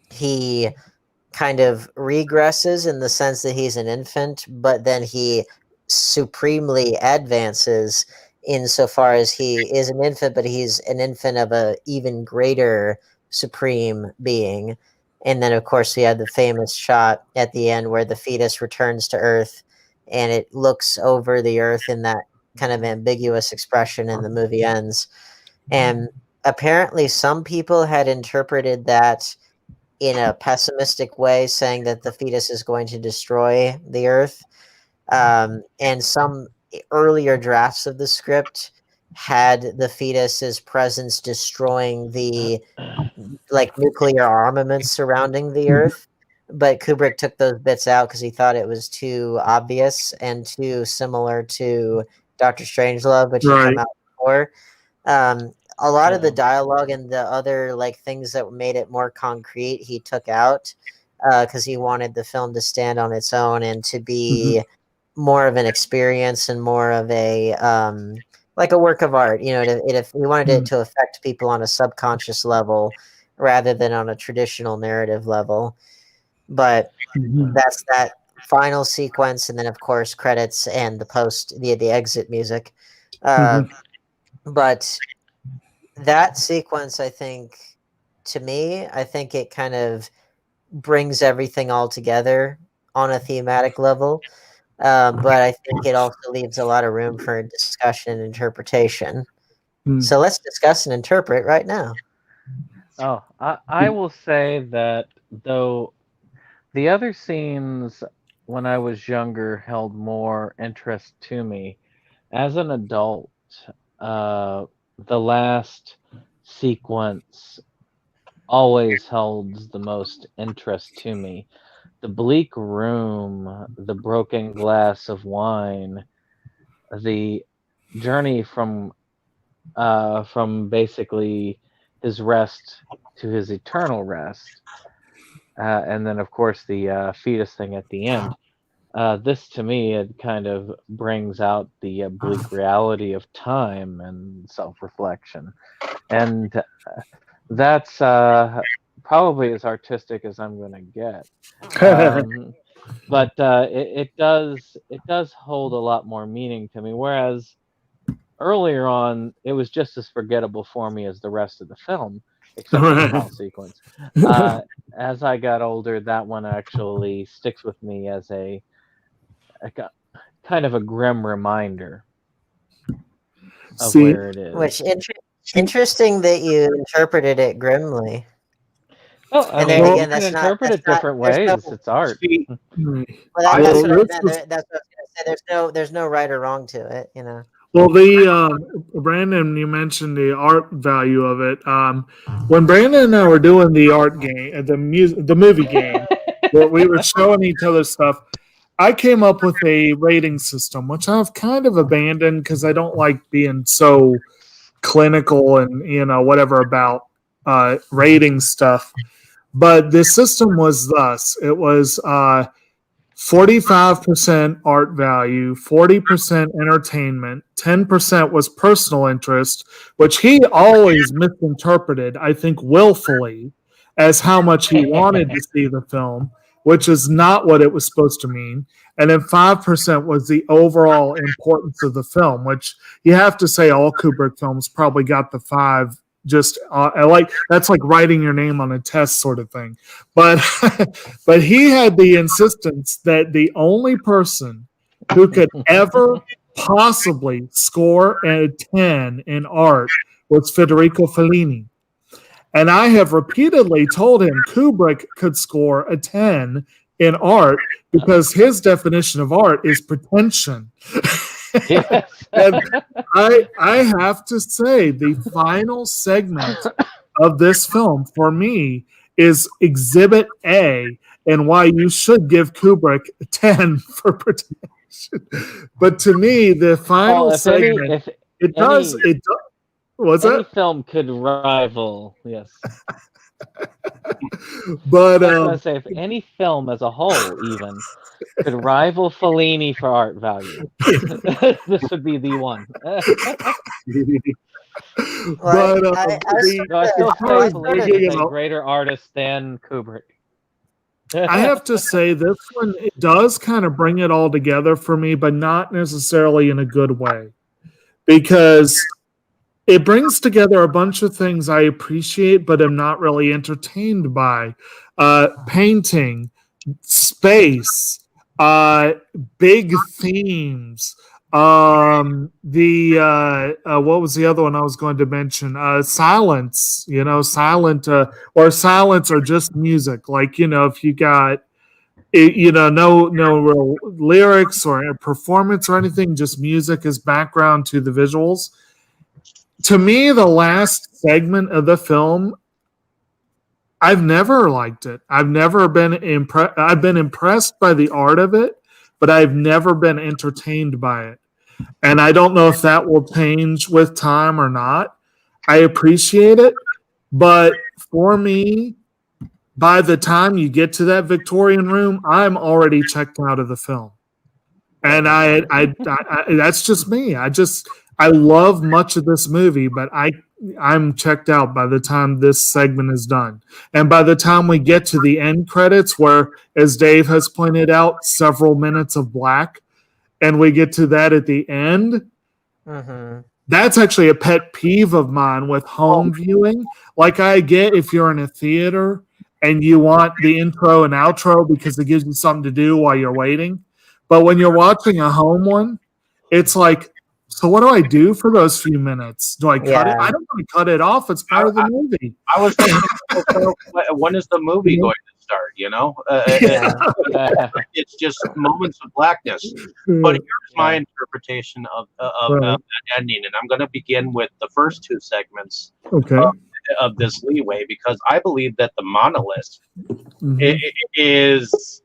he kind of regresses in the sense that he's an infant, but then he supremely advances insofar as he is an infant, but he's an infant of a even greater supreme being. And then, of course, we had the famous shot at the end where the fetus returns to Earth, and it looks over the Earth in that kind of ambiguous expression, and the movie ends. And apparently, some people had interpreted that in a pessimistic way, saying that the fetus is going to destroy the Earth. And some earlier drafts of the script had the fetus's presence destroying the like nuclear armaments surrounding the Earth. But Kubrick took those bits out because he thought it was too obvious and too similar to Doctor Strangelove, which had come out before. A lot of the dialogue and the other like things that made it more concrete, he took out because he wanted the film to stand on its own and to be more of an experience and more of a like a work of art. If he wanted it to affect people on a subconscious level rather than on a traditional narrative level. But that's that final sequence, and then of course credits and the exit music. But that sequence, I think, to me, I think it kind of brings everything all together on a thematic level. But I think it also leaves a lot of room for discussion and interpretation. So let's discuss and interpret right now. I will say that though the other scenes when I was younger held more interest to me. As an adult, the last sequence always holds the most interest to me. The bleak room, the broken glass of wine, the journey from basically his rest to his eternal rest, and then of course the fetus thing at the end. This to me, it kind of brings out the bleak reality of time and self-reflection, and that's probably as artistic as I'm going to get. But it does hold a lot more meaning to me. Whereas earlier on, it was just as forgettable for me as the rest of the film, except for the final sequence. As I got older, that one actually sticks with me as a kind of a grim reminder of where it is. Which interesting that you interpreted it grimly. Well, I mean, you can interpret it different ways. It's art. Well, that's what I meant. That's what I was going to say. There's no right or wrong to it, you know. Well, Brandon, you mentioned the art value of it. When Brandon and I were doing the art game, the movie game, where we were showing each other stuff, I came up with a rating system, which I've kind of abandoned because I don't like being so clinical and whatever about rating stuff. But the system was thus: it was 45% art value, 40% entertainment, 10% was personal interest, which he always misinterpreted, I think willfully, as how much he wanted to see the film, which is not what it was supposed to mean. And then 5% was the overall importance of the film, which you have to say all Kubrick films probably got the 5. Just that's like writing your name on a test sort of thing. But but he had the insistence that the only person who could ever possibly score a 10 in art was Federico Fellini. And I have repeatedly told him Kubrick could score a 10 in art because his definition of art is pretension. Yes. And I have to say, the final segment of this film for me is Exhibit A, and why you should give Kubrick a 10 for pretension. But to me, the final segment, it does. What's any that? film could rival, yes. But I was going to say, if any film as a whole even could rival Fellini for art value, this would be the one. But I still say Fellini is a greater artist than Kubrick. I have to say, this one, it does kind of bring it all together for me, but not necessarily in a good way. Because it brings together a bunch of things I appreciate, but am not really entertained by. Painting, space, big themes. What was the other one I was going to mention? Silence, silent or silence or just music. Like, if you got, no real lyrics or performance or anything, just music as background to the visuals. To me, the last segment of the film, I've never liked it. I've never been impressed. I've been impressed by the art of it, but I've never been entertained by it. And I don't know if that will change with time or not. I appreciate it, but for me, by the time you get to that Victorian room, I'm already checked out of the film. And I that's just me. I love much of this movie, but I'm checked out by the time this segment is done. And by the time we get to the end credits, where, as Dave has pointed out, several minutes of black, and we get to that at the end, that's actually a pet peeve of mine with home viewing. Like, I get if you're in a theater and you want the intro and outro because it gives you something to do while you're waiting. But when you're watching a home one, it's like, so what do I do for those few minutes? Do I cut it? I don't want to cut it off. It's part of the movie. I was thinking, when is the movie going to start? It's just moments of blackness. But here's my interpretation of that ending, and I'm going to begin with the first two segments of this leeway, because I believe that the monolith is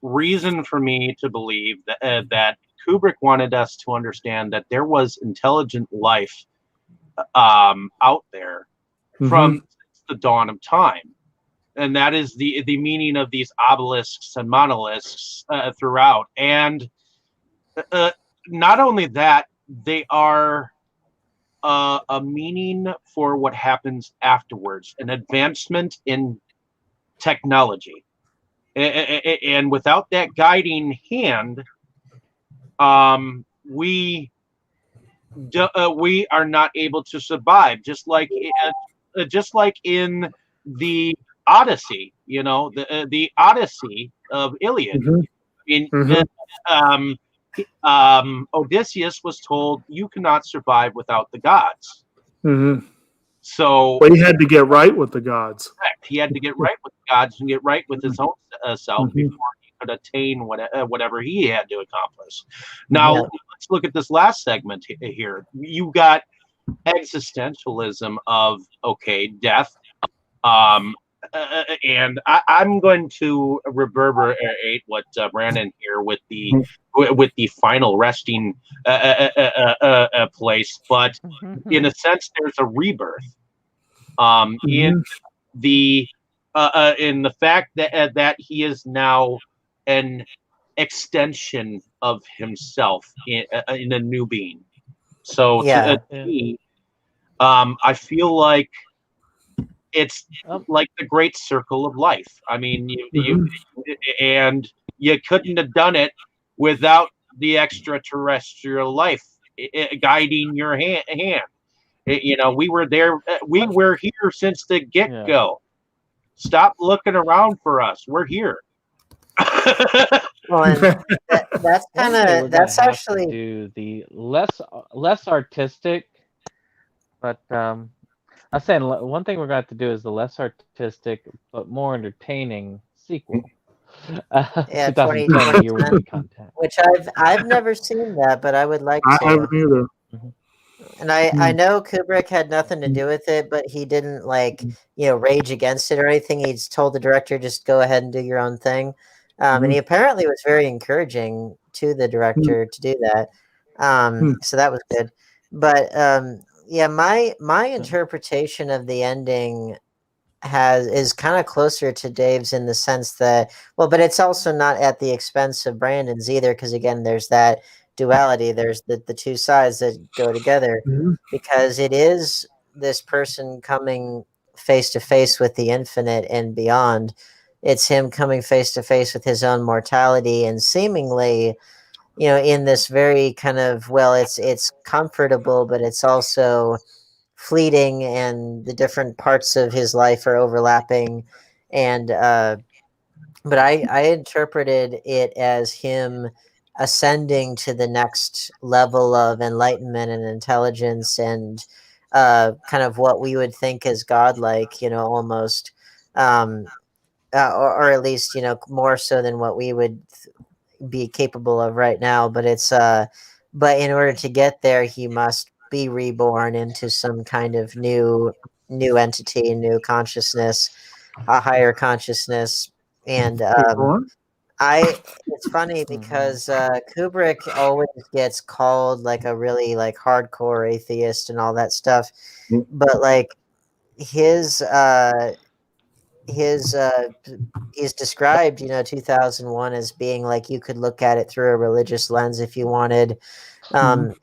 reason for me to believe that Kubrick wanted us to understand that there was intelligent life out there from the dawn of time. And that is the meaning of these obelisks and monoliths throughout. And not only that, they are a meaning for what happens afterwards, an advancement in technology. And without that guiding hand, we are not able to survive. Just like in the Odyssey, the Odyssey of Iliad. Odysseus was told, "You cannot survive without the gods." So he had to get right with the gods. Correct. He had to get right with the gods and get right with his own self before he could attain whatever he had to accomplish. Now, let's look at this last segment here. You got existentialism of death. And I'm going to reverberate what Brandon here with the final resting place, but in a sense, there's a rebirth in the fact that he is now an extension of himself in a new being. So to me, I feel like it's like the great circle of life. I mean, you couldn't have done it without the extraterrestrial life guiding your hand. We were there. We were here since the get-go. Stop looking around for us. We're here. Well, and that's actually do the less artistic, but I'm saying one thing we're going to have to do is the less artistic but more entertaining sequel. 2010 year with content, which I've never seen that, but I would like to. I haven't either. And I know Kubrick had nothing to do with it, but he didn't rage against it or anything. He's told the director, just go ahead and do your own thing. And he apparently was very encouraging to the director to do that. So that was good. But my interpretation of the ending is kind of closer to Dave's in the sense that, but it's also not at the expense of Brandon's either, because again, there's that duality. There's the two sides that go together, because it is this person coming face to face with the infinite and beyond. It's him coming face to face with his own mortality, and seemingly, in this very kind of, it's comfortable, but it's also fleeting, and the different parts of his life are overlapping. And but I interpreted it as him ascending to the next level of enlightenment and intelligence, and kind of what we would think as godlike, almost, or at least, more so than what we would be capable of right now. But it's but in order to get there, he must be reborn into some kind of new entity, new consciousness, a higher consciousness. And it's funny because Kubrick always gets called like a really hardcore atheist and all that stuff, but he's described 2001 as being you could look at it through a religious lens if you wanted. And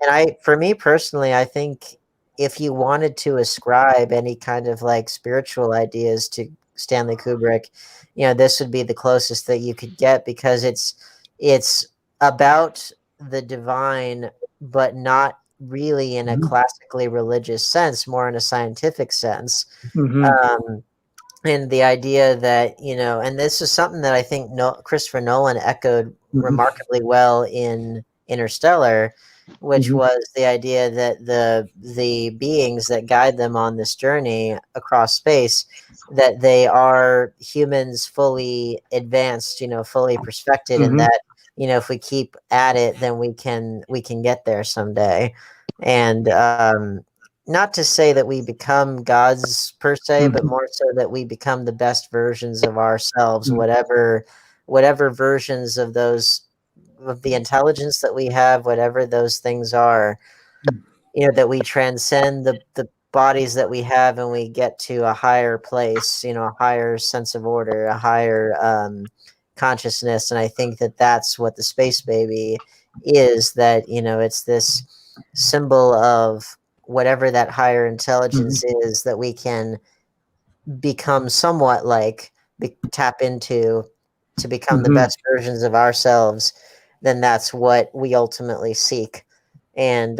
for me personally, I think if you wanted to ascribe any kind of spiritual ideas to Stanley Kubrick, this would be the closest that you could get, because it's about the divine, but not really in a classically religious sense, more in a scientific sense. And the idea that, and this is something that I think Christopher Nolan echoed remarkably well in Interstellar, which Mhm. was the idea that the beings that guide them on this journey across space, that they are humans fully advanced, fully perfected, and Mhm. that if we keep at it, then we can get there someday. And not to say that we become gods per se, but Mhm. more so that we become the best versions of ourselves, Mhm. whatever versions of the intelligence that we have, whatever those things are, that we transcend the bodies that we have and we get to a higher place, a higher sense of order, a higher consciousness. And I think that that's what the space baby is, that, it's this symbol of whatever that higher intelligence is that we can become somewhat like, tap into to become the Mhm. best versions of ourselves. Then that's what we ultimately seek. And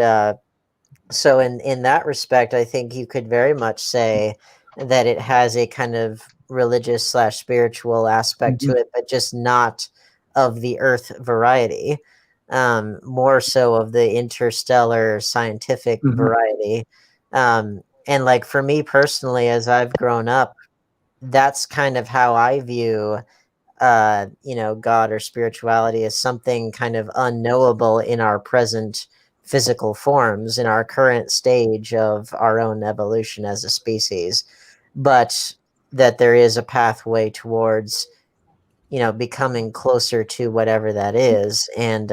so in that respect, I think you could very much say that it has a kind of religious / spiritual aspect to Mhm. it, but just not of the Earth variety, more so of the interstellar scientific Mhm. variety. And like for me personally, as I've grown up, that's kind of how I view God or spirituality as something kind of unknowable in our present physical forms, in our current stage of our own evolution as a species, but that there is a pathway towards becoming closer to whatever that is. And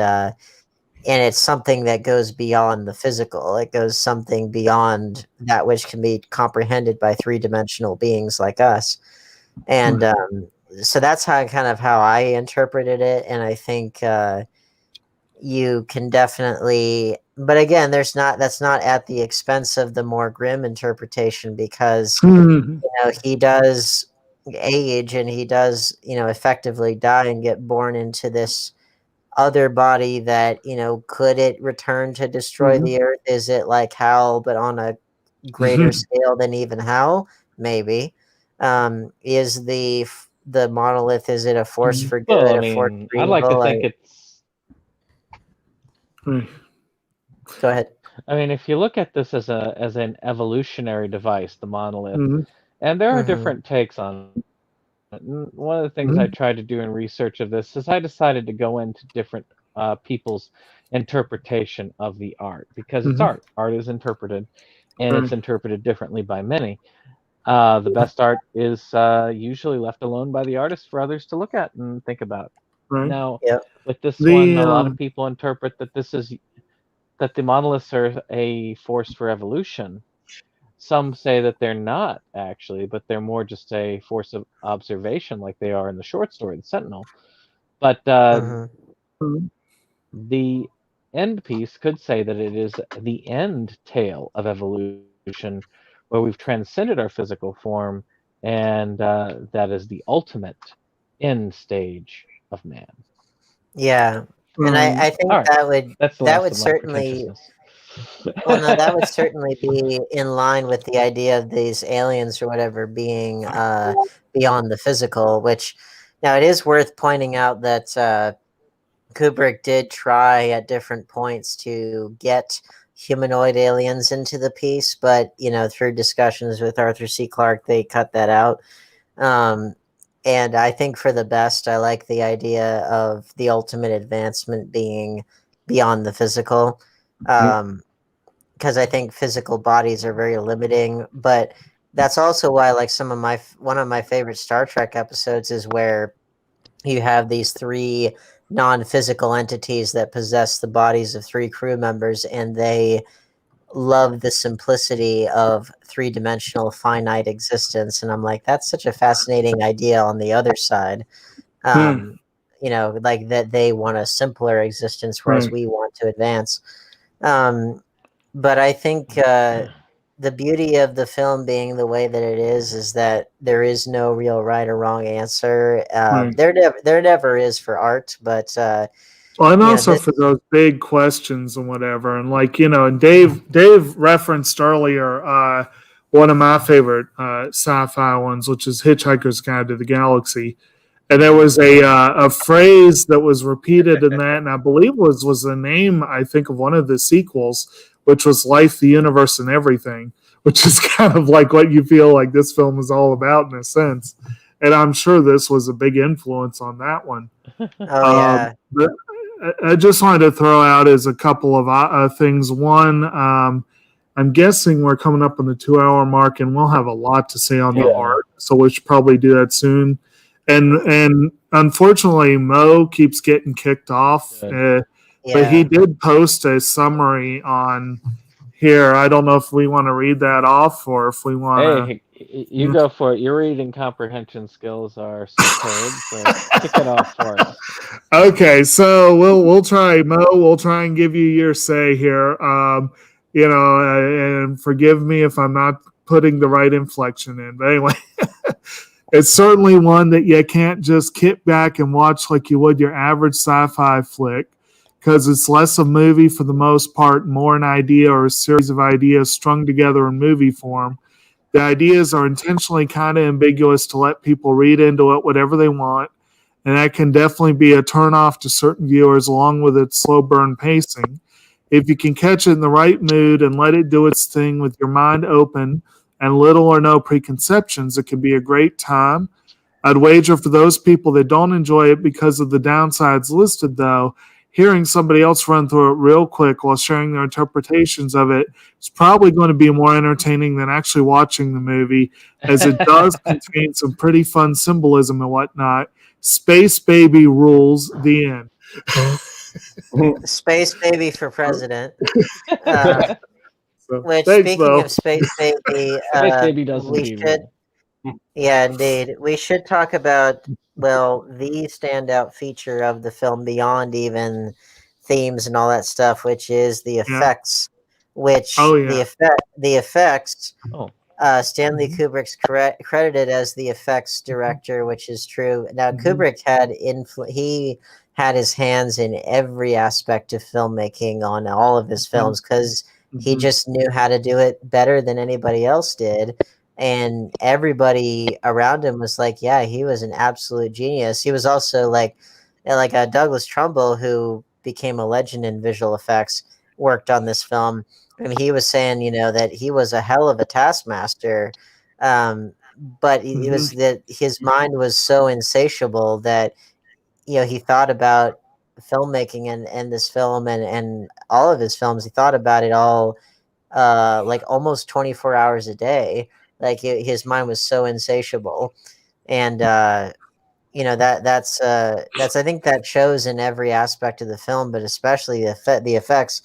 it's something that goes beyond the physical. It goes something beyond that which can be comprehended by three-dimensional beings like us. And so that's how I interpreted it. And I think you can definitely, but again, that's not at the expense of the more grim interpretation, because Mhm. he does age and he does effectively die and get born into this other body that could it return to destroy Mhm. the earth? Is it like Hal but on a greater Mhm. scale than even Hal? Maybe. Is the monolith, is it a force Mhm. for Well, good, I a force mean, for I'd like to evil? think it's. Right. Go ahead. I mean, if you look at this as an evolutionary device, the monolith, Mhm. and there are Mm-hmm. different takes on it. And one of the things I Mhm. tried to do in research of this is I decided to go into different people's interpretation of the art, because it's Mhm. art. Art is interpreted, and it's Right. interpreted differently by many. The best art is usually left alone by the artist for others to look at and think about. Right. Now, Yep. with this one, The a lot of people interpret that that the monoliths are a force for evolution. Some say that they're not actually, but they're more just a force of observation, like they are in the short story, The Sentinel. But Mm-hmm. Mhm. the end piece could say that it is the end tale of evolution, where we've transcended our physical form, and that is the ultimate end stage of man. Yeah. And Right. I think All right, that's the that last would of my certainly, pretentiousness. well, no, that would certainly be in line with the idea of these aliens or whatever being beyond the physical, which now it is worth pointing out that Kubrick did try at different points to get humanoid aliens into the piece, but through discussions with Arthur C. Clarke, they cut that out. Um, and I think for the best, I like the idea of the ultimate advancement being beyond the physical. Because I think physical bodies are very limiting, but that's also why, like, one of my favorite Star Trek episodes is where you have these three non-physical entities that possess the bodies of three crew members, and they love the simplicity of three-dimensional finite existence. And I'm like, that's such a fascinating idea on the other side. Hmm. um like that they want a simpler existence, whereas Right. we want to advance. But I think the beauty of the film being the way that it is that there is no real right or wrong answer. Right. There never is for art, but Well, and also this. for those big questions and whatever, and like and Dave referenced earlier one of my favorite sci-fi ones, which is Hitchhiker's Guide to the Galaxy, And there was a phrase that was repeated in that, and I believe was the name, I think, of one of the sequels, which was "Life, the Universe, and Everything," which is kind of like what you feel like this film is all about in a sense. And I'm sure this was a big influence on that one. Oh yeah. But I just wanted to throw out as a couple of things. One, I'm guessing we're coming up on the 2 hour mark, and we'll have a lot to say on the art, so we should probably do that soon. And unfortunately, Mo keeps getting kicked off, but he did post a summary on here. I don't know if we want to read that off or if we want to. Hey, you go for it. Your reading comprehension skills are superb, so kick it off for us. Okay, so we'll try, Mo. We'll try and give you your say here. And forgive me if I'm not putting the right inflection in. But anyway, it's certainly one that you can't just kick back and watch like you would your average sci-fi flick, because it's less a movie for the most part, more an idea or a series of ideas strung together in movie form. The ideas are intentionally kind of ambiguous to let people read into it whatever they want, and that can definitely be a turnoff to certain viewers along with its slow burn pacing. If you can catch it in the right mood and let it do its thing with your mind open and little or no preconceptions, it can be a great time. I'd wager for those people that don't enjoy it because of the downsides listed, though, hearing somebody else run through it real quick while sharing their interpretations of it is probably going to be more entertaining than actually watching the movie, as it does contain some pretty fun symbolism and whatnot. Space Baby rules. The end. Space Baby for president. Which, thanks, speaking Bo. of Space Baby, Space Baby does we indeed should, rule. yeah, indeed, we should talk about, well, the standout feature of the film beyond even themes and all that stuff, which is the effects. Which the effects. Stanley Kubrick's credited as the effects director, which is true. Now, Kubrick he had his hands in every aspect of filmmaking on all of his films, because he just knew how to do it better than anybody else did. And everybody around him was like, yeah, he was an absolute genius. He was also like Douglas Trumbull, who became a legend in visual effects, worked on this film. And he was saying, that he was a hell of a taskmaster. But it was that his mind was so insatiable that, he thought about filmmaking and this film and all of his films. He thought about it all like almost 24 hours a day. Like his mind was so insatiable. And that's I think that shows in every aspect of the film, but especially the effects.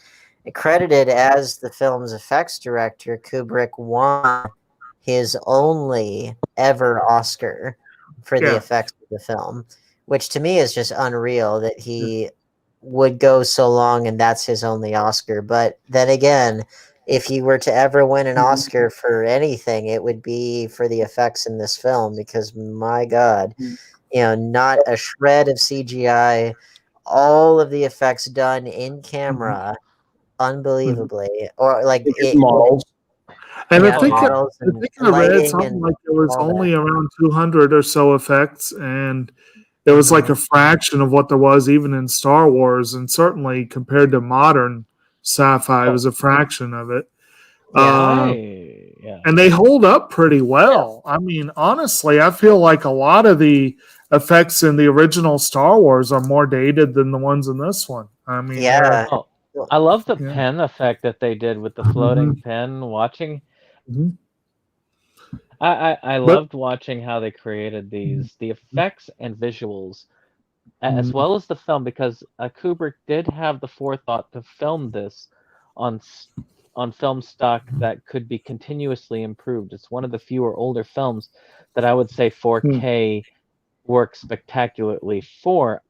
Credited as the film's effects director, Kubrick won his only ever Oscar for the effects of the film, which to me is just unreal that he would go so long and that's his only Oscar. But then again, if he were to ever win an Oscar for anything, it would be for the effects in this film, because my God, not a shred of CGI, all of the effects done in camera, unbelievably, or like models. And I think I read something like there was only around 200 or so effects, and it was like a fraction of what there was even in Star Wars, and certainly compared to modern sci-fi, it was a fraction of it. And they hold up pretty well. I mean, honestly, I feel like a lot of the effects in the original Star Wars are more dated than the ones in this one. I mean, I love the pen effect that they did with the floating pen. Watching, I loved watching how they created the effects and visuals, as well as the film, because Kubrick did have the forethought to film this on film stock that could be continuously improved. It's one of the fewer older films that I would say 4K works spectacularly for,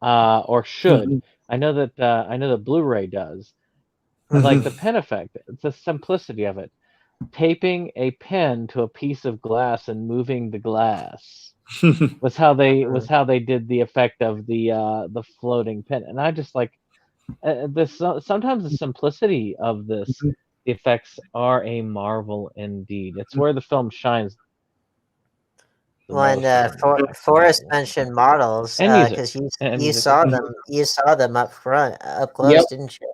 or should. I know that Blu-ray does. Like the pen effect, it's the simplicity of it. Taping a pen to a piece of glass and moving the glass was how they did the effect of the floating pen. And I just like this. Sometimes the simplicity of this, the effects are a marvel indeed. It's where the film shines. When Forrest mentioned models, And music. because you music. you saw them up close, Yep. didn't you?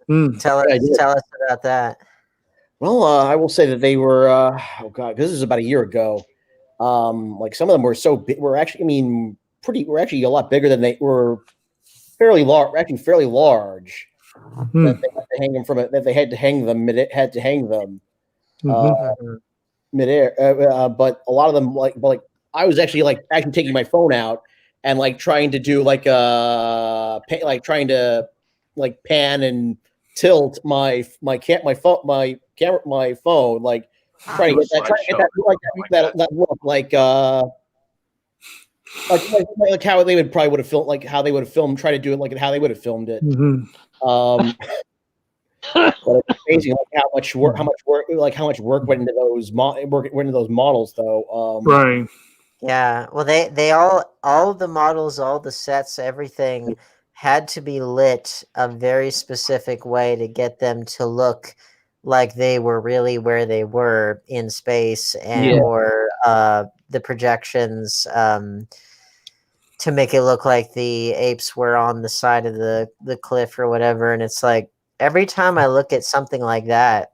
Mm. Tell us about that. Well, I will say that they were. Oh God, this is about a year ago. Like some of them were so big. Were actually, I mean, were actually a lot bigger than they were. Fairly large, actually fairly large. That they had to hang them from it. That they had to hang them. Had to hang them. Midair. But a lot of them, like I was actually taking my phone out and like trying to do trying to pan and tilt my phone, like trying to get that look like how they would probably would have filmed, like how they would have filmed, try to do it like how they would have filmed it. But it's amazing how much work went into those models, though. Right. Yeah. Well, they all of the models, all the sets, everything had to be lit a very specific way to get them to look like they were really where they were in space, and or the projections to make it look like the apes were on the side of the cliff or whatever. And it's like, every time I look at something like that,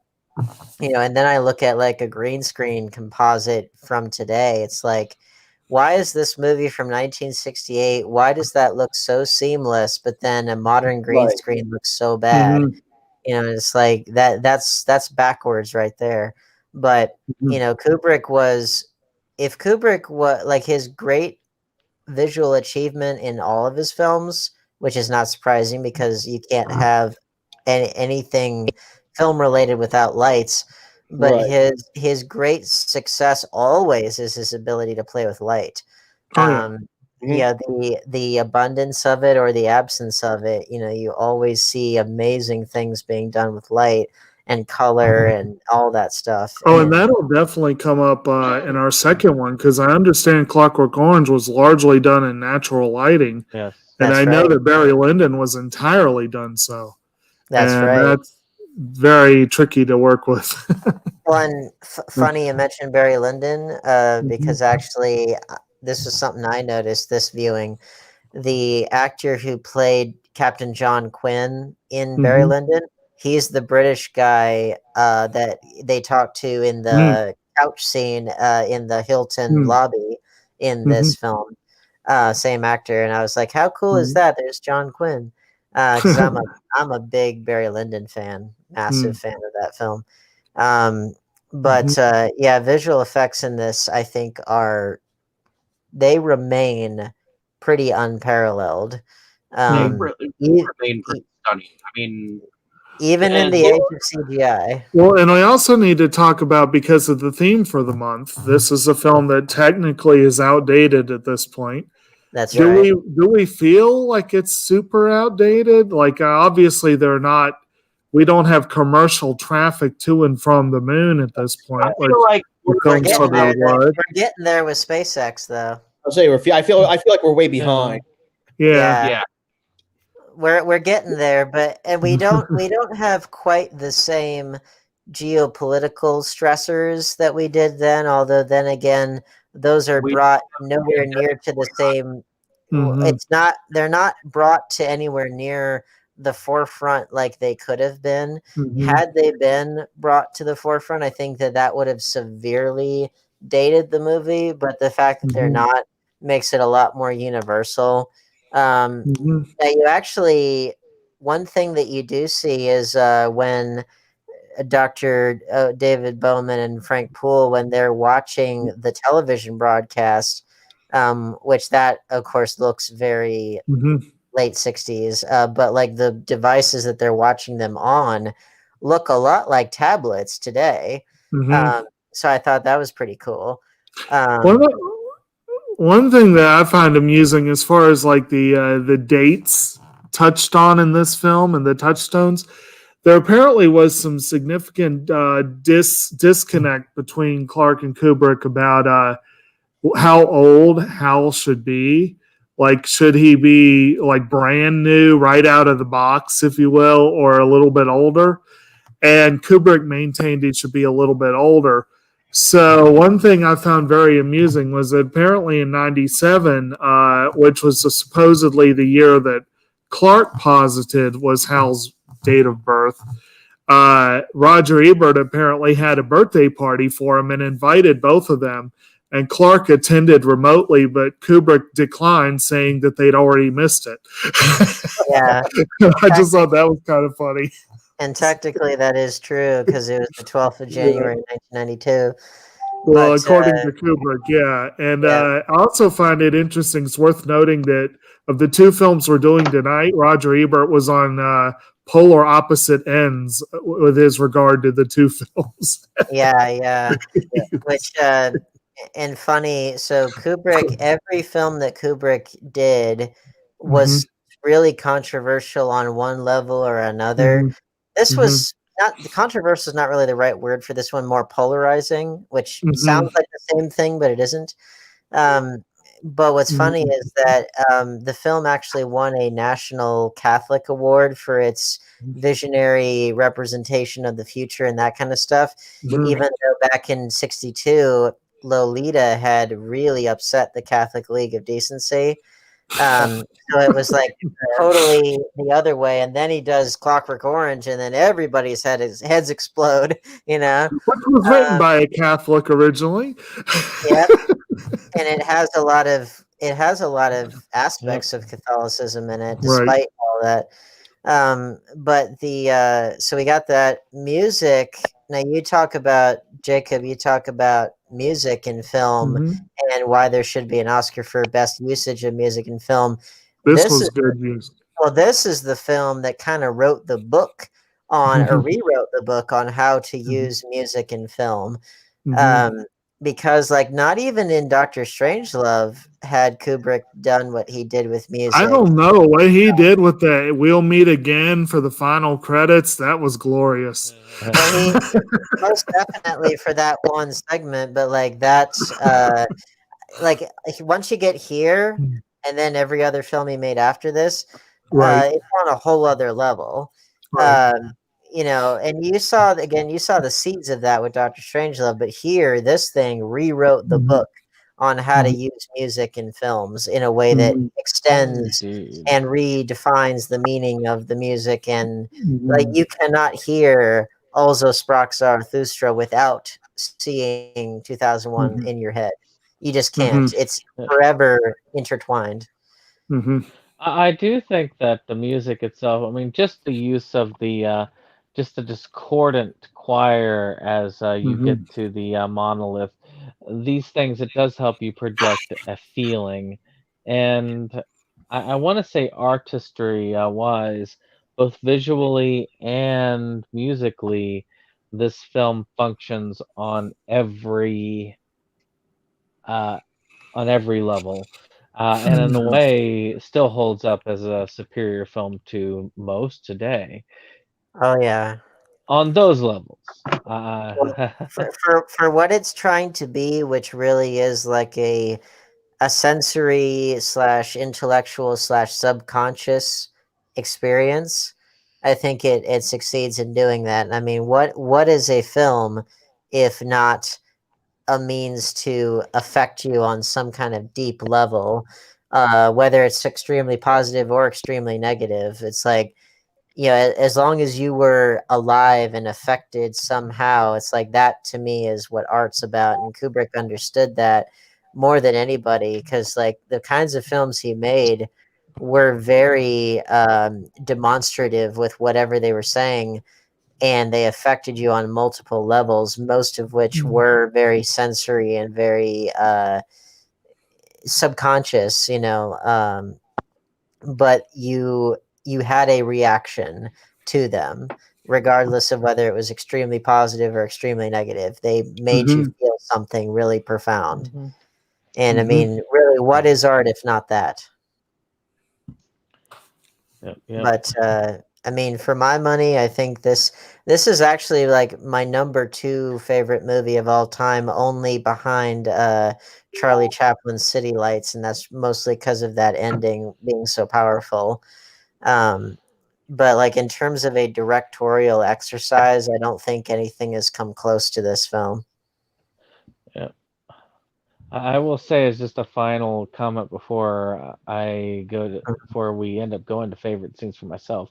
and then I look at like a green screen composite from today, it's like, why is this movie from 1968? Why does that look so seamless, but then a modern green screen looks so bad? It's like that's backwards right there. But Kubrick was like, his great visual achievement in all of his films, which is not surprising because you can't have anything film related without lights. But his great success always is his ability to play with light. The abundance of it or the absence of it, you always see amazing things being done with light and color and all that stuff. And that'll definitely come up in our second one, because I understand Clockwork Orange was largely done in natural lighting. Yes. And I know that Barry Lyndon was entirely done so. That's right. That's very tricky to work with. Funny you mentioned Barry Lyndon, because actually this was something I noticed this viewing. The actor who played Captain John Quinn in Barry Lyndon, he's the British guy that they talked to in the couch scene in the Hilton lobby in this film. Same actor, and I was like, how cool is that? There's John Quinn. Because I'm a big Barry Lyndon fan, massive fan of that film. Visual effects in this, I think, they remain pretty unparalleled. They remain pretty stunning. I mean, even in the age of CGI. Well, and I also need to talk about, because of the theme for the month, this is a film that technically is outdated at this point. That's right. Do we feel like it's super outdated? Like, obviously we don't have commercial traffic to and from the moon at this point. I feel like we're getting there with SpaceX, though. I'll say I feel like we're way behind. Yeah. We're getting there, and we don't have quite the same geopolitical stressors that we did then. Although then again, those are brought nowhere near to the same. They're not brought to anywhere near the forefront like they could have been. Had they been brought to the forefront, I think that would have severely dated the movie. But the fact that they're not makes it a lot more universal. Now you actually, one thing that you do see is when Dr. David Bowman and Frank Poole, when they're watching the television broadcast, which that of course looks very late 60s, but like the devices that they're watching them on look a lot like tablets today. So I thought that was pretty cool. One thing that I find amusing, as far as like the dates touched on in this film and the touchstones, there apparently was some significant disconnect between Clark and Kubrick about how old Hal should be. Like, should he be like brand new, right out of the box, if you will, or a little bit older? And Kubrick maintained he should be a little bit older. So one thing I found very amusing was that apparently in '97, which was supposedly the year that Clark posited was Hal's date of birth, Roger Ebert apparently had a birthday party for him and invited both of them. And Clark attended remotely, but Kubrick declined, saying that they'd already missed it. Yeah. I just thought that was kind of funny. And technically that is true because it was the 12th of January, 1992. Well, according to Kubrick, yeah. And I also find it interesting, it's worth noting that of the two films we're doing tonight, Roger Ebert was on polar opposite ends with his regard to the two films. Yeah. Which, and funny, so Kubrick, every film that Kubrick did was really controversial on one level or another. This was not, the controversial is not really the right word for this one, more polarizing, which sounds like the same thing, but it isn't. But what's funny is that the film actually won a National Catholic Award for its visionary representation of the future and that kind of stuff. Even though back in '62, Lolita had really upset the Catholic League of Decency. So it was like totally the other way. And then he does Clockwork Orange, and then everybody's heads explode, you know. Which was written by a Catholic originally. Yeah. And it has a lot of aspects of Catholicism in it, despite all that. But so we got that music. Now you talk about, Jacob, you talk about music in film and why there should be an Oscar for best usage of music in film. This was good use. Well, this is the film that kind of wrote the book on, or rewrote the book on how to use music in film. Because like not even in Dr. Strangelove had Kubrick done what he did with music. I don't know what he did with that. We'll meet again for the final credits. That was glorious. Well, he most definitely for that one segment, but like that's like once you get here and then every other film he made after this, it's on a whole other level. You know, and you saw the seeds of that with Dr. Strangelove, but here this thing rewrote the book on how to use music in films in a way that extends and redefines the meaning of the music. And like you cannot hear Also Sprach Zarathustra without seeing 2001 in your head. You just can't. It's forever intertwined. I do think that the music itself, I mean, just the use of the just the discordant choir as you get to the monolith, these things, it does help you project a feeling. And I want to say artistry wise, both visually and musically, this film functions on every level. And in a way, still holds up as a superior film to most today. Oh yeah, on those levels. For what it's trying to be, which really is like a sensory / intellectual / subconscious experience, I think it succeeds in doing that. I mean, what is a film if not a means to affect you on some kind of deep level, whether it's extremely positive or extremely negative? It's like, you know, as long as you were alive and affected somehow, it's like that to me is what art's about. And Kubrick understood that more than anybody, because like the kinds of films he made were very demonstrative with whatever they were saying, and they affected you on multiple levels, most of which were very sensory and very subconscious, you know, but you had a reaction to them regardless of whether it was extremely positive or extremely negative. They made you feel something really profound. And I mean, really, what is art if not that? But I mean, for my money, I think this is actually like my number 2 favorite movie of all time, only behind Charlie Chaplin's City Lights, and that's mostly because of that ending being so powerful. But like in terms of a directorial exercise, I don't think anything has come close to this film. I will say as just a final comment before before we end up going to favorite scenes for myself.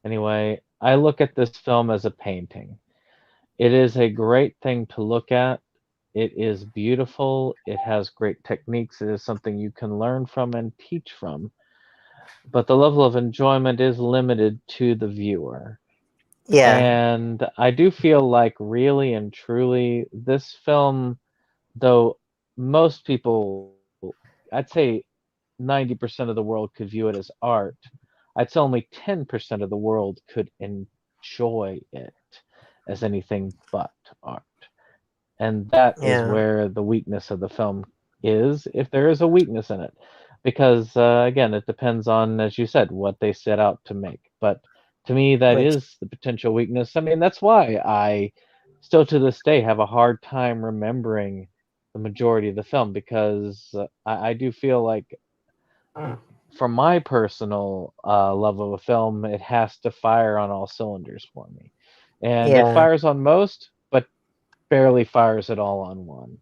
Anyway, I look at this film as a painting. It is a great thing to look at. It is beautiful. It has great techniques. It is something you can learn from and teach from. But the level of enjoyment is limited to the viewer. Yeah. And I do feel like really and truly this film, though most people, I'd say 90% of the world could view it as art, I'd say only 10% of the world could enjoy it as anything but art. And that is Yeah. where the weakness of the film is, if there is a weakness in it. Because, again, it depends on, as you said, what they set out to make. But to me, that Which, is the potential weakness. I mean, that's why I still to this day have a hard time remembering the majority of the film, because I do feel like, from my personal love of a film, it has to fire on all cylinders for me. And it yeah. fires on most, but barely fires at all on one.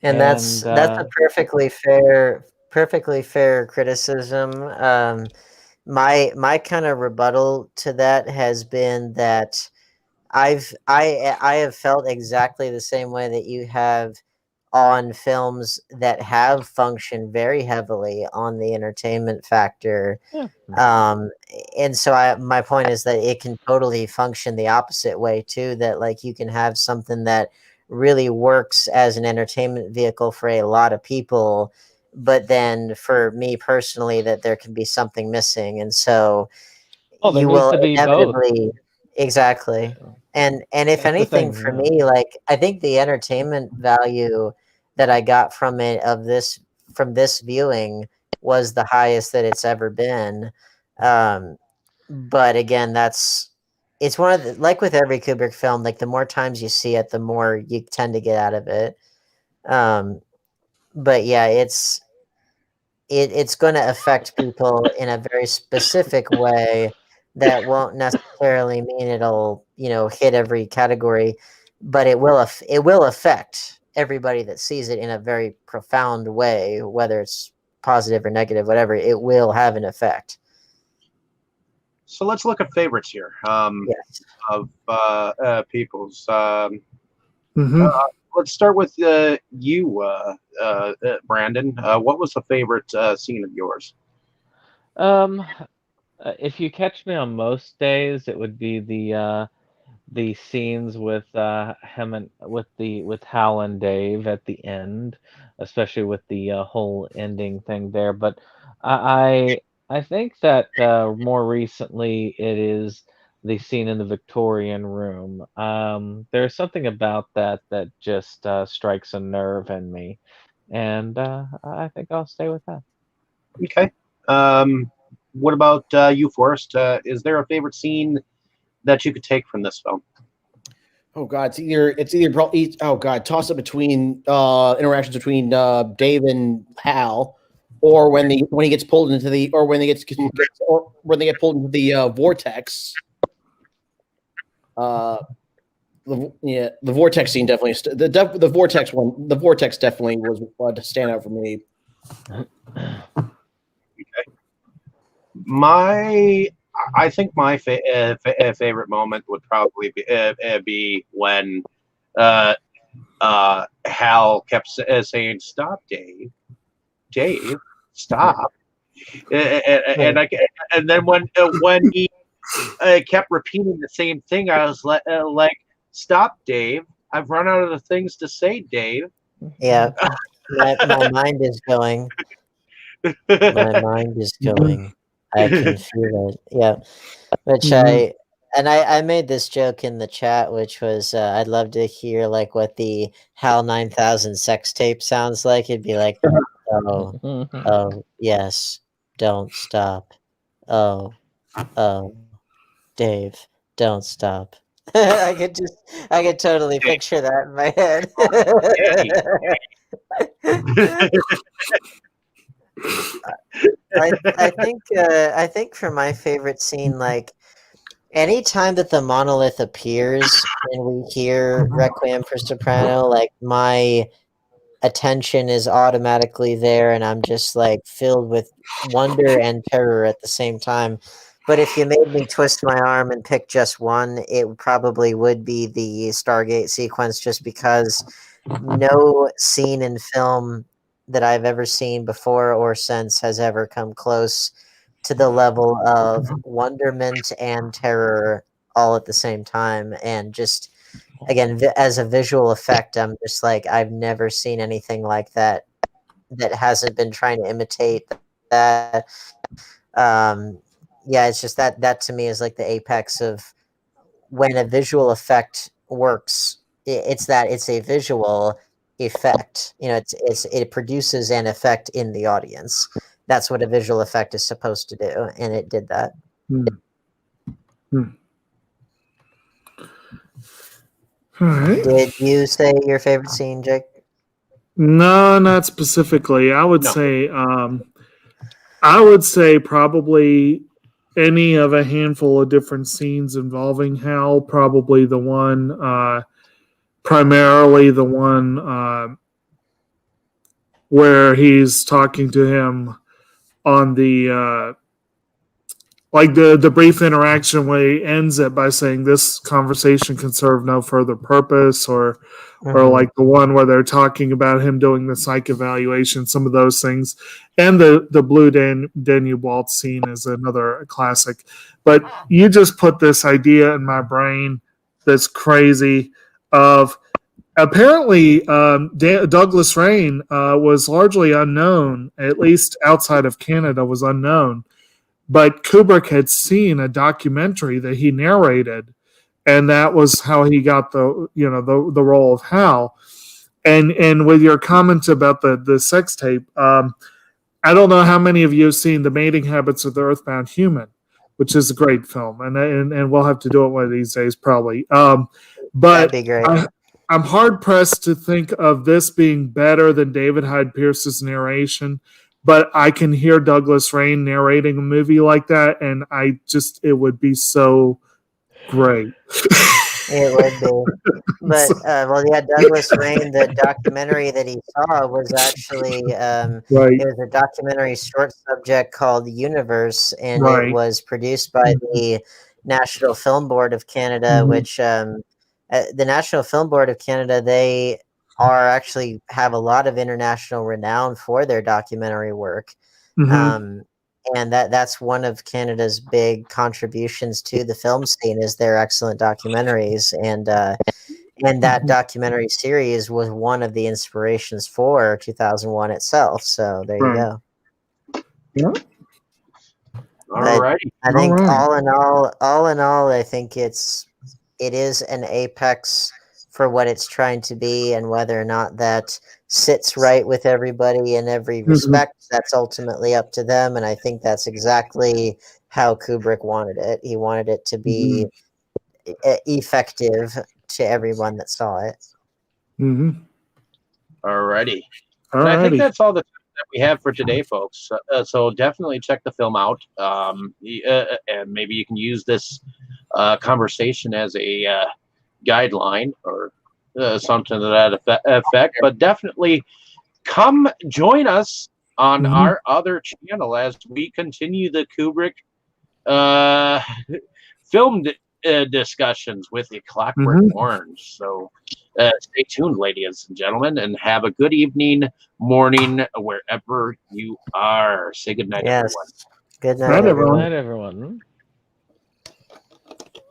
And And that's a perfectly fair criticism. My kind of rebuttal to that has been that I have felt exactly the same way that you have on films that have functioned very heavily on the entertainment factor. yeah, Um, and so my point is that it can totally function the opposite way too, that like you can have something that really works as an entertainment vehicle for a lot of people, but then for me personally, that there can be something missing. And so oh, there you needs will to be both. inevitably, exactly. And if That's the anything, thing. for Yeah. me, like I think the entertainment value that I got from it from this viewing was the highest that it's ever been. But again, it's one of the, like with every Kubrick film, like the more times you see it, the more you tend to get out of it. Um, but yeah, it's going to affect people in a very specific way that won't necessarily mean it'll hit every category, but it will affect everybody that sees it in a very profound way, whether it's positive or negative, whatever. It will have an effect. So let's look at favorites here Yes. of people's. Mm-hmm. Let's start with you, Brandon. What was the favorite scene of yours? Um, if you catch me on most days, it would be the scenes with him and with Hal and Dave at the end, especially with the whole ending thing there. But I think that more recently it is the scene in the Victorian room. There's something about that just strikes a nerve in me, and I think I'll stay with that. Okay. What about you, Forrest? Is there a favorite scene that you could take from this film? Oh God, oh God, toss it between interactions between Dave and Hal, or when he gets pulled into the or when they get pulled into the vortex. The vortex scene definitely the vortex definitely was to stand out for me. I think my favorite moment would probably be when Hal kept saying, "Stop, Dave, Dave, stop," and then when he kept repeating the same thing, I was like, "Stop, Dave! I've run out of the things to say, Dave." Yeah. My mind is going. My mind is going. I can feel it. Yeah. Which I made this joke in the chat, which was I'd love to hear like what the HAL 9000 sex tape sounds like. It'd be like, oh yes, don't stop. Oh Dave, don't stop. I could totally picture that in my head. I think for my favorite scene, like anytime that the monolith appears and we hear Requiem for Soprano, like my attention is automatically there, and I'm just like filled with wonder and terror at the same time. But if you made me twist my arm and pick just one, it probably would be the Stargate sequence, just because no scene in film that I've ever seen before or since has ever come close to the level of wonderment and terror all at the same time. And just, again, as a visual effect, I'm just like, I've never seen anything like that that hasn't been trying to imitate that. Yeah, it's just that to me is like the apex of when a visual effect works. It's a visual effect. It produces an effect in the audience. That's what a visual effect is supposed to do, and it did that. All right. Did you say your favorite scene, Jake? No, not specifically. I would say probably any of a handful of different scenes involving Hal. Probably the one, primarily the one where he's talking to him on the like the brief interaction where he ends it by saying this conversation can serve no further purpose, or like the one where they're talking about him doing the psych evaluation, some of those things. And the Blue Danube Waltz scene is another classic. But you just put this idea in my brain that's crazy of apparently Douglas Rain was largely unknown, at least outside of Canada was unknown. But Kubrick had seen a documentary that he narrated, and that was how he got the role of Hal. And with your comments about the sex tape, I don't know how many of you have seen The Mating Habits of the Earthbound Human, which is a great film, and we'll have to do it one of these days probably. But that'd be great. I'm hard pressed to think of this being better than David Hyde Pierce's narration. But I can hear Douglas Rain narrating a movie like that, and it would be so great. It would be. But, Douglas Rain, the documentary that he saw was actually, it was a documentary short subject called Universe, and it was produced by the National Film Board of Canada, which the National Film Board of Canada, they have a lot of international renown for their documentary work. And that's one of Canada's big contributions to the film scene is their excellent documentaries. And that documentary series was one of the inspirations for 2001 itself. So there you go. Yeah. All right. I think all in all, I think it is an apex for what it's trying to be, and whether or not that sits right with everybody in every respect, that's ultimately up to them. And I think that's exactly how Kubrick wanted it. He wanted it to be effective to everyone that saw it. All righty. I think that's all the time that we have for today, folks. So definitely check the film out, and maybe you can use this conversation as a guideline or something to that effect. But definitely come join us on our other channel as we continue the Kubrick film discussions with the Clockwork Orange. So stay tuned, ladies and gentlemen, and have a good evening, morning, wherever you are. Say good night, everyone. Good night, everyone. Good night, everyone.